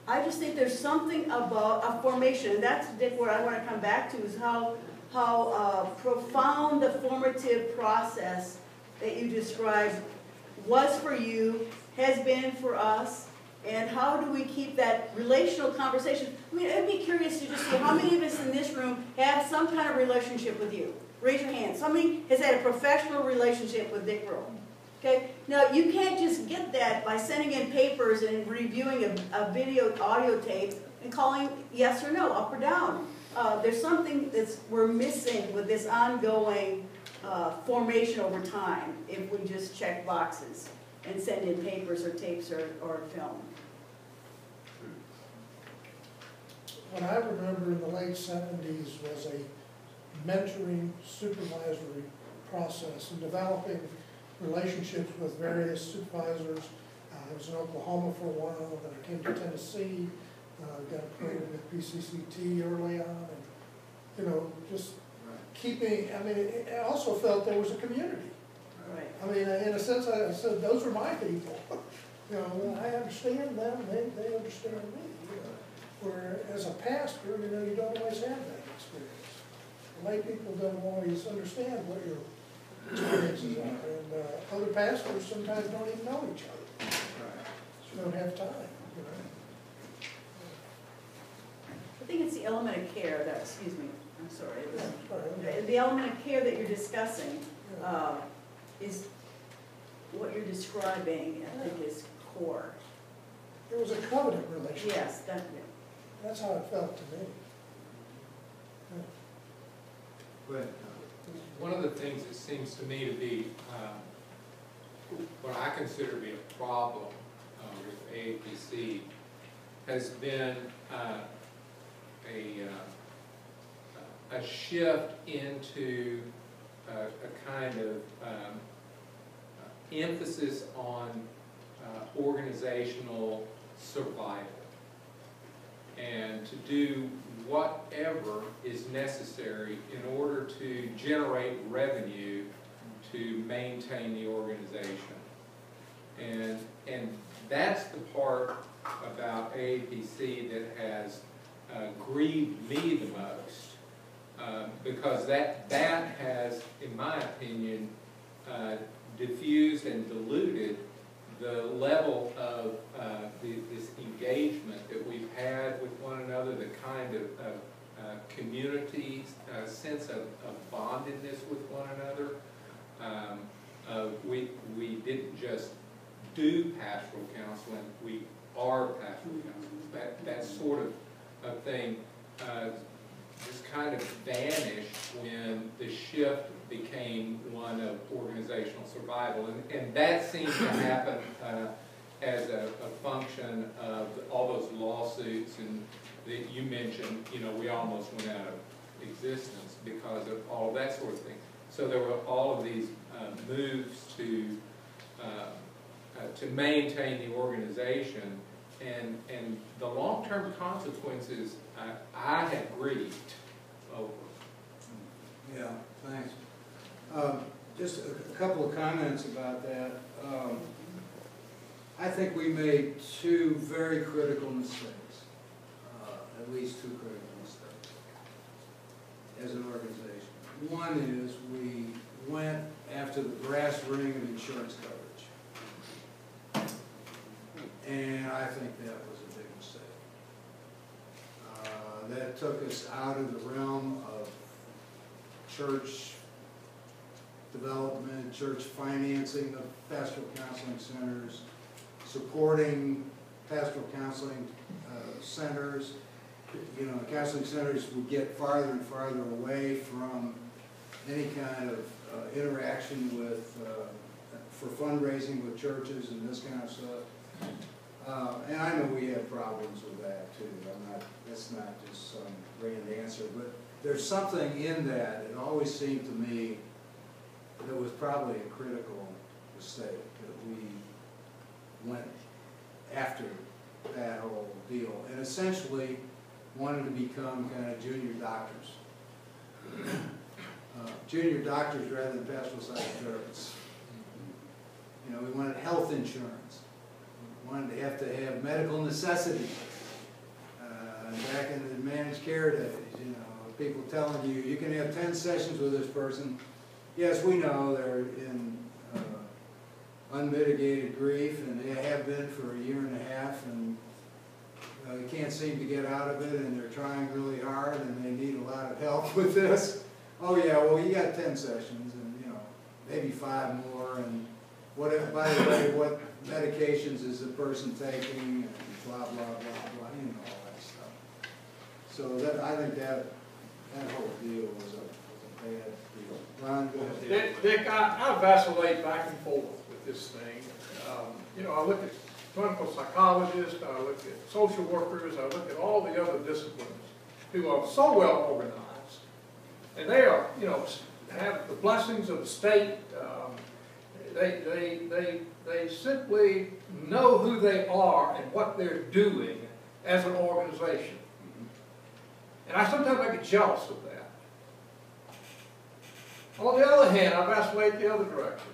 I just think there's something about a formation, and that's, Dick, what I want to come back to, is how profound the formative process that you described was for you, has been for us, and how do we keep that relational conversation? I mean, I'd be curious to just see how many of us in this room have some kind of relationship with you. Raise your hand. Somebody has had a professional relationship with Dick Bruehl. Okay? Now, you can't just get that by sending in papers and reviewing a video, audio tape, and calling yes or no, up or down. There's something we're missing with this ongoing formation over time if we just check boxes and send in papers or tapes or film. What I remember in the late 70s was a mentoring supervisory process and developing relationships with various supervisors. I was in Oklahoma for a while, then I came to Tennessee, got appointed with PCCT early on, and, you know, just keeping, I mean, I also felt there was a community. Right. I mean, in a sense, I said, those are my people. You know, I understand them, they understand me. You know. Where as a pastor, you know, you don't always have that experience. Lay people don't always understand what your experiences are, and other pastors sometimes don't even know each other. Right. Don't have time. You know. I think it's the element of care that, excuse me, I'm sorry. Right. The element of care that you're discussing is what you're describing, I think, is core. It was a covenant relationship. Yes, That's how it felt to me. Yeah. Go ahead. One of the things that seems to me to be what I consider to be a problem with AAPC has been a shift into a kind of emphasis on organizational survival, and to do whatever is necessary in order to generate revenue to maintain the organization. And that's the part about AAPC that has grieved me the most, because that has, in my opinion, diffused and diluted the level of this engagement that we've had with one another, the kind of community sense of bondedness with one another. We didn't just do pastoral counseling, we are pastoral counselors. That sort of thing just kind of vanished when the shift became one of organizational survival. And that seemed to happen as a function of all those lawsuits and that you mentioned, you know, we almost went out of existence because of all that sort of thing. So there were all of these moves to maintain the organization, and the long-term consequences I had grieved over. Yeah, thanks. Just a couple of comments about that. I think we made two very critical mistakes, at least two critical mistakes, as an organization. One is we went after the brass ring of insurance coverage, and I think that was a big mistake. That took us out of the realm of church development, church financing of pastoral counseling centers, supporting pastoral counseling centers. You know, counseling centers would get farther and farther away from any kind of interaction with for fundraising with churches and this kind of stuff. And I know we have problems with that too. That's not just some grand answer, but there's something in that. It always seemed to me that was probably a critical mistake, that we went after that whole deal and essentially wanted to become kind of junior doctors. Junior doctors rather than pastoral psychotherapists. You know, we wanted health insurance. We wanted to have medical necessities. Back in the managed care days, you know, people telling you, you can have 10 sessions with this person. Yes, we know they're in unmitigated grief, and they have been for a year and a half, and they can't seem to get out of it, and they're trying really hard, and they need a lot of help with this. Oh yeah, well, you got 10 sessions, and you know, maybe 5 more, and whatever. By the way, what medications is the person taking, and blah blah blah blah, you know, all that stuff. So that, I think that whole deal was a bad deal. Ron, go ahead. Dick, I vacillate back and forth with this thing. You know, I look at clinical psychologists, I look at social workers, I look at all the other disciplines who are so well organized. And they are, you know, have the blessings of the state. They simply know who they are and what they're doing as an organization. And I sometimes get jealous of that. On the other hand, I vacillate the other direction.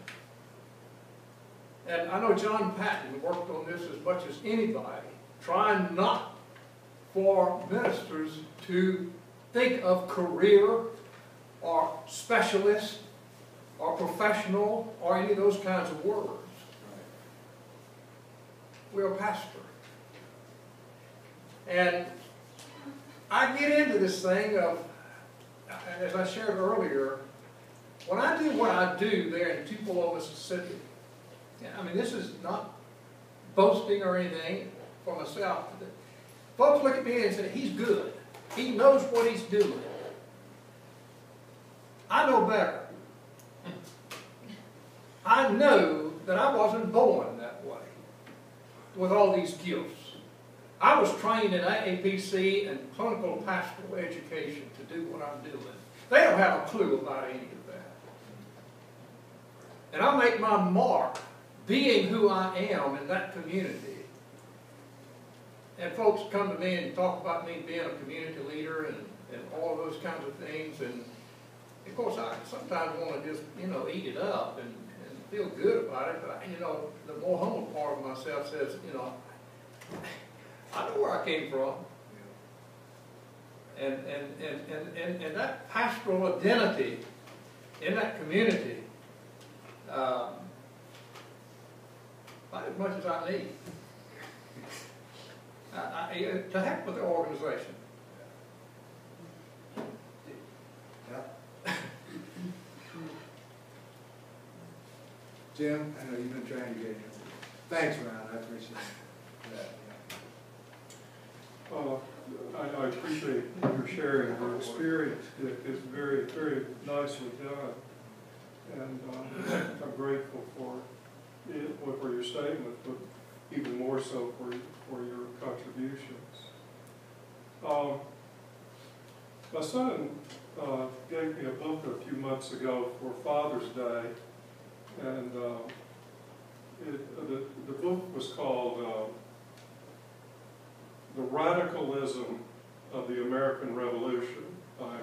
And I know John Patton worked on this as much as anybody, trying not for ministers to think of career or specialist or professional or any of those kinds of words. We're a pastor. And I get into this thing of, as I shared earlier, when I do what I do there in Tupelo, Mississippi, I mean, this is not boasting or anything for myself. Folks look at me and say, he's good. He knows what he's doing. I know better. I know that I wasn't born that way, with all these gifts. I was trained in AAPC and clinical pastoral education to do what I'm doing. They don't have a clue about any of that. And I make my mark being who I am in that community. And folks come to me and talk about me being a community leader and all of those kinds of things. And of course, I sometimes want to just, you know, eat it up and feel good about it. But, you know, the more humble part of myself says, you know, I know where I came from. And that pastoral identity in that community, about as much as I need. To heck with the organization. Yeah. Jim, I know you've been trying to get in. Thanks, Ron. I appreciate that. I appreciate your sharing your experience. It's very, very nicely done. And I'm grateful for it, for your statement, but even more so for your contributions. My son gave me a book a few months ago for Father's Day, and the book was called The Radicalism of the American Revolution by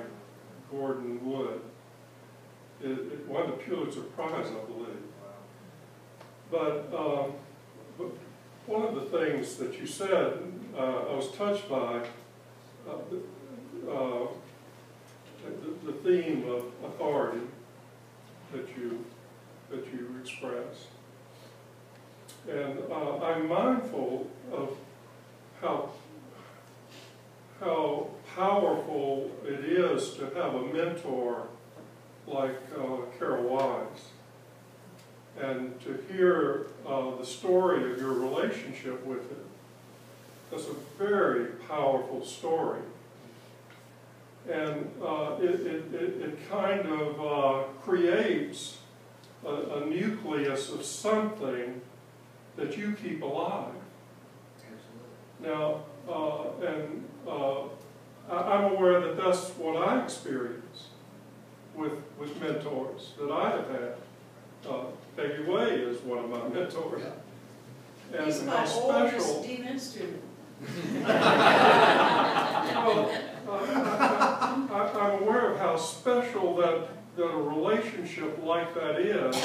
Gordon Wood. It won the Pulitzer Prize, I believe. But one of the things that you said, I was touched by the theme of authority that you expressed. And I'm mindful of how powerful it is to have a mentor like Carol Wise, and to hear the story of your relationship with him. That's a very powerful story. And it kind of creates a nucleus of something that you keep alive. Now, I'm aware that that's what I experience with mentors that I have had. Peggy Way is one of my mentors. And He's my how oldest special. demon student. Well, I'm aware of how special that a relationship like that is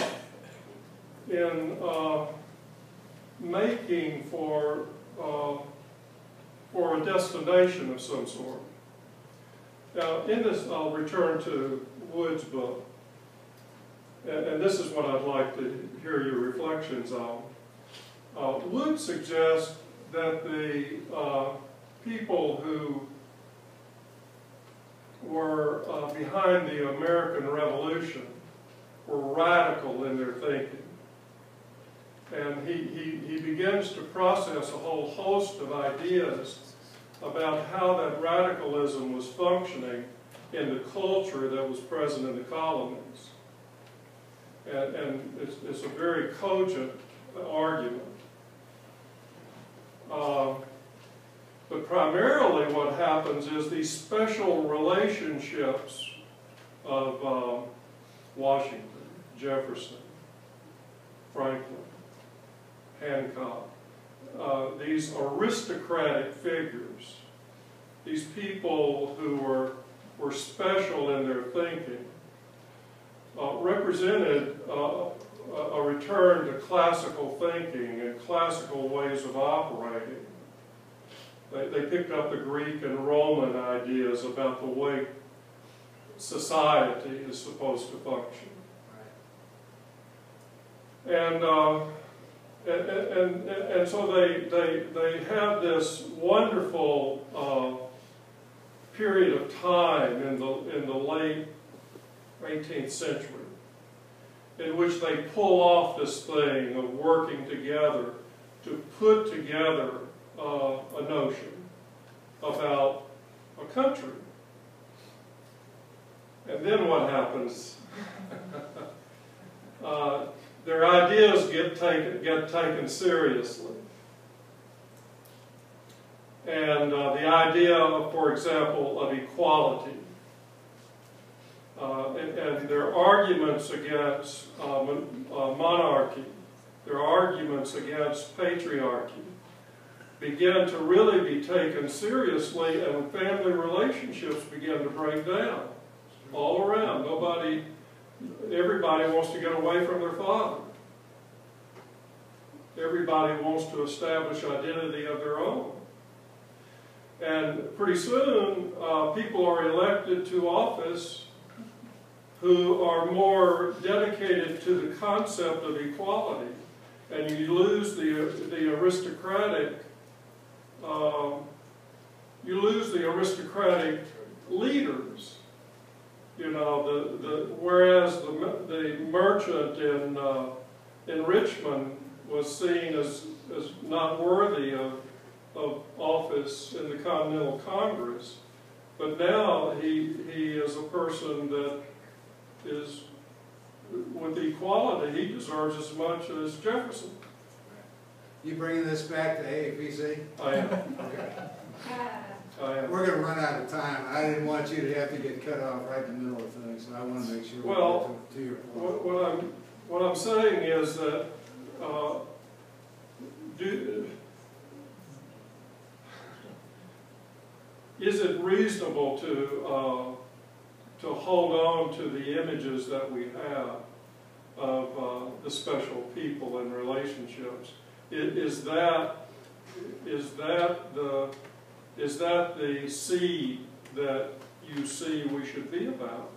in making for a destination of some sort. Now, in this, I'll return to Wood's book, and this is what I'd like to hear your reflections on. Wood suggests that the people who were behind the American Revolution were radical in their thinking. And he begins to process a whole host of ideas about how that radicalism was functioning in the culture that was present in the colonies. And it's a very cogent argument. But primarily what happens is these special relationships of Washington, Jefferson, Franklin, Hancock, these aristocratic figures, these people who were special in their thinking, represented a return to classical thinking and classical ways of operating. They picked up the Greek and Roman ideas about the way society is supposed to function. And so they have this wonderful period of time in the late 18th century in which they pull off this thing of working together to put together a notion about a country. And then what happens? Their ideas get taken seriously. And the idea of, for example, of equality, and their arguments against monarchy, their arguments against patriarchy, begin to really be taken seriously, and family relationships begin to break down all around. Everybody wants to get away from their father. Everybody wants to establish identity of their own. And pretty soon, people are elected to office who are more dedicated to the concept of equality, and you lose the aristocratic leaders. You know, whereas the merchant in Richmond was seen as not worthy of office in the Continental Congress, but now he is a person that is, with equality, he deserves as much as Jefferson. You bringing this back to AAPC? I am. Okay. I am. We're going to run out of time. I didn't want you to have to get cut off right in the middle of things, so I want to make sure we get to your point. What I'm saying is that is it reasonable to hold on to the images that we have of the special people and relationships? Is that the seed that you see we should be about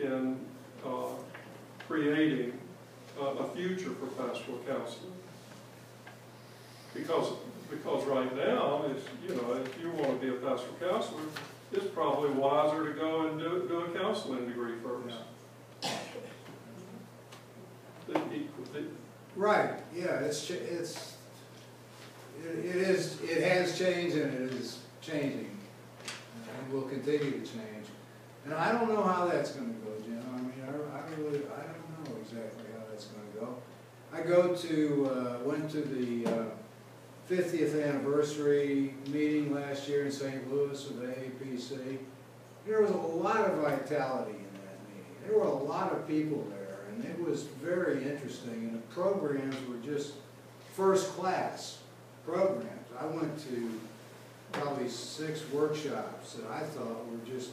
in creating a future for pastoral counseling? Because right now, if you want to be a pastoral counselor, it's probably wiser to go and do a counseling degree first. Right. Yeah. It has changed, and it is changing, and will continue to change. And I don't know how that's gonna go, Jim. I mean, I don't know exactly how that's gonna go. I went to the 50th anniversary meeting last year in St. Louis of the APC. There was a lot of vitality in that meeting. There were a lot of people there, and it was very interesting, and the programs were just first-class programs. I went to probably 6 workshops that I thought were just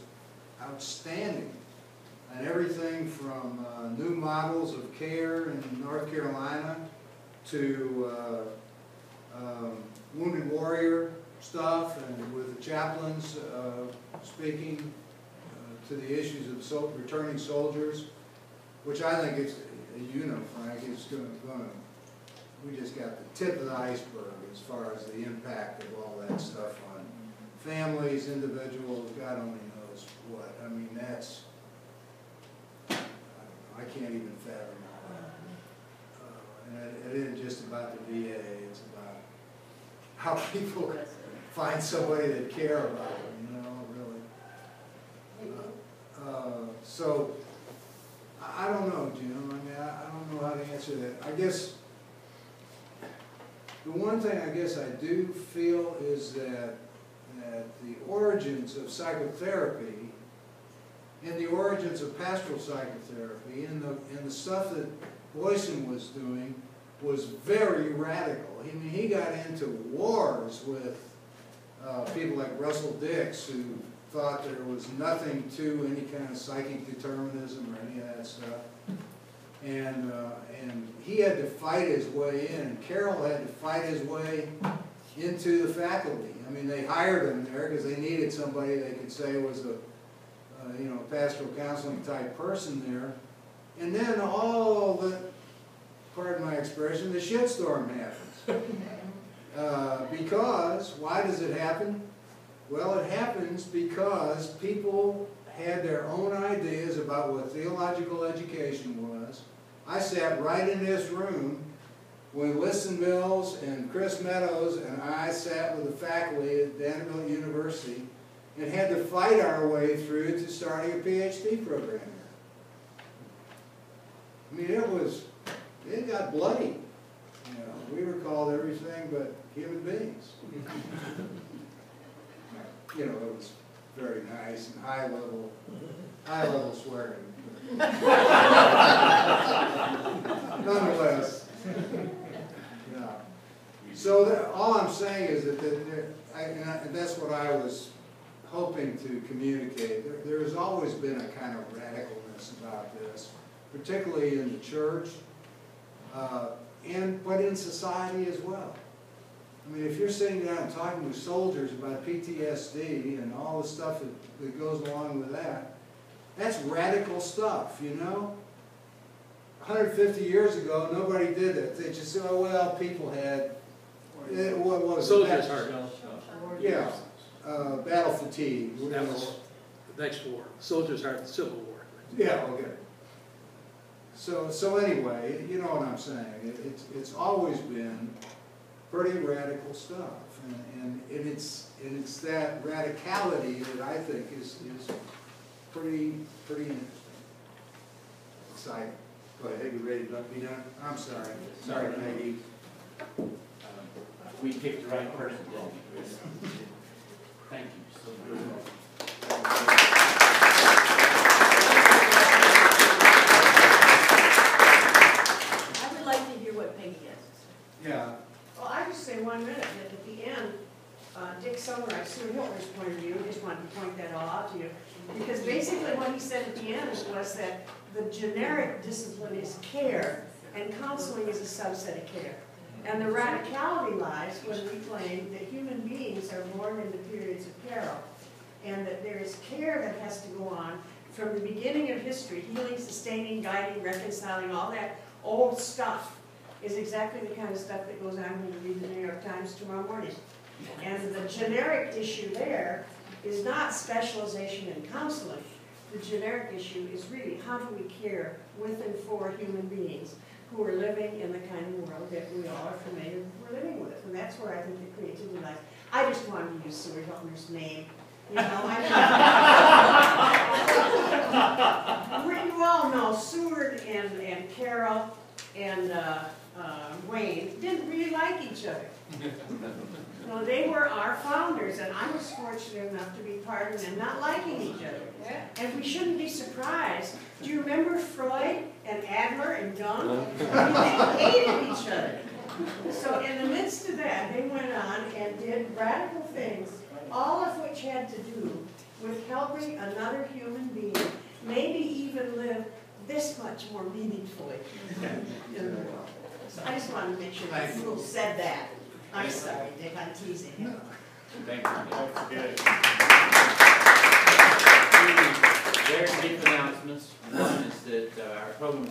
outstanding. And everything from new models of care in North Carolina to wounded warrior stuff, and with the chaplains speaking to the issues of returning soldiers, which I think it's, you know, Frank, it's gonna, we just got the tip of the iceberg as far as the impact of all that stuff on families, individuals, God only knows what. I mean, that's, I don't know, I can't even fathom all that. And it isn't just about the VA, it's about how people find somebody that care about them, you know, really. So, I don't know, Jim. I mean, I don't know how to answer that. I guess the one thing I guess I do feel is that the origins of psychotherapy and the origins of pastoral psychotherapy and the stuff that Boyson was doing was very radical. I mean, he got into wars with people like Russell Dix, who thought there was nothing to any kind of psychic determinism or any of that stuff. And he had to fight his way in, and Carroll had to fight his way into the faculty. I mean, they hired him there because they needed somebody they could say was a you know, pastoral counseling type person there. And then all the, pardon my expression, the shitstorm happens. Because, why does it happen? Well, it happens because people had their own ideas about what theological education was. I sat right in this room when Liston Mills and Chris Meadows and I sat with the faculty at Vanderbilt University and had to fight our way through to starting a PhD program here. I mean, it got bloody. You know, we were called everything but human beings. You know, it was very nice and high level swearing. Nonetheless, yeah. So all I'm saying is that and that's what I was hoping to communicate. There has always been a kind of radicalness about this, particularly in the church, but in society as well. I mean, if you're sitting down and talking with soldiers about PTSD and all the stuff that goes along with that, that's radical stuff, you know? 150 years ago, nobody did that. They just said, oh, well, people had, what was it? Soldiers' heart. Yeah, battle fatigue. That was the next war. Soldiers' heart, the Civil War. Yeah, okay. So anyway, you know what I'm saying. It's always been pretty radical stuff, and it's that radicality that I think is pretty interesting, exciting. Go ahead, you ready to let me done? I'm sorry. Sorry, Maggie. We picked the right person, didn't we, Chris? Thank you so much. I would like to hear what Peggy has. Yeah. Well, I just say 1 minute, that at the end, Dick summarized Sue Hiller's point of view. Just wanted to point that all out to you. Because basically what he said at the end was that the generic discipline is care, and counseling is a subset of care. And the radicality lies when we claim that human beings are born into periods of peril, and that there is care that has to go on from the beginning of history. Healing, sustaining, guiding, reconciling, all that old stuff is exactly the kind of stuff that goes on when you read the New York Times tomorrow morning. And the generic issue there is not specialization in counseling. The generic issue is really how do we care with and for human beings who are living in the kind of world that we all are familiar with, we're living with. And that's where I think the creativity lies. I just wanted to use Sue Hiller's name. You know, each other. No, they were our founders, and I was fortunate enough to be part of them not liking each other. And we shouldn't be surprised. Do you remember Freud and Adler and Jung? They hated each other. So in the midst of that, they went on and did radical things, all of which had to do with helping another human being maybe even live this much more meaningfully in the world. So I just wanted to make sure that Bruehl said that. I'm sorry, Dick, I'm teasing you. Thank you. Very brief announcements. One is that our program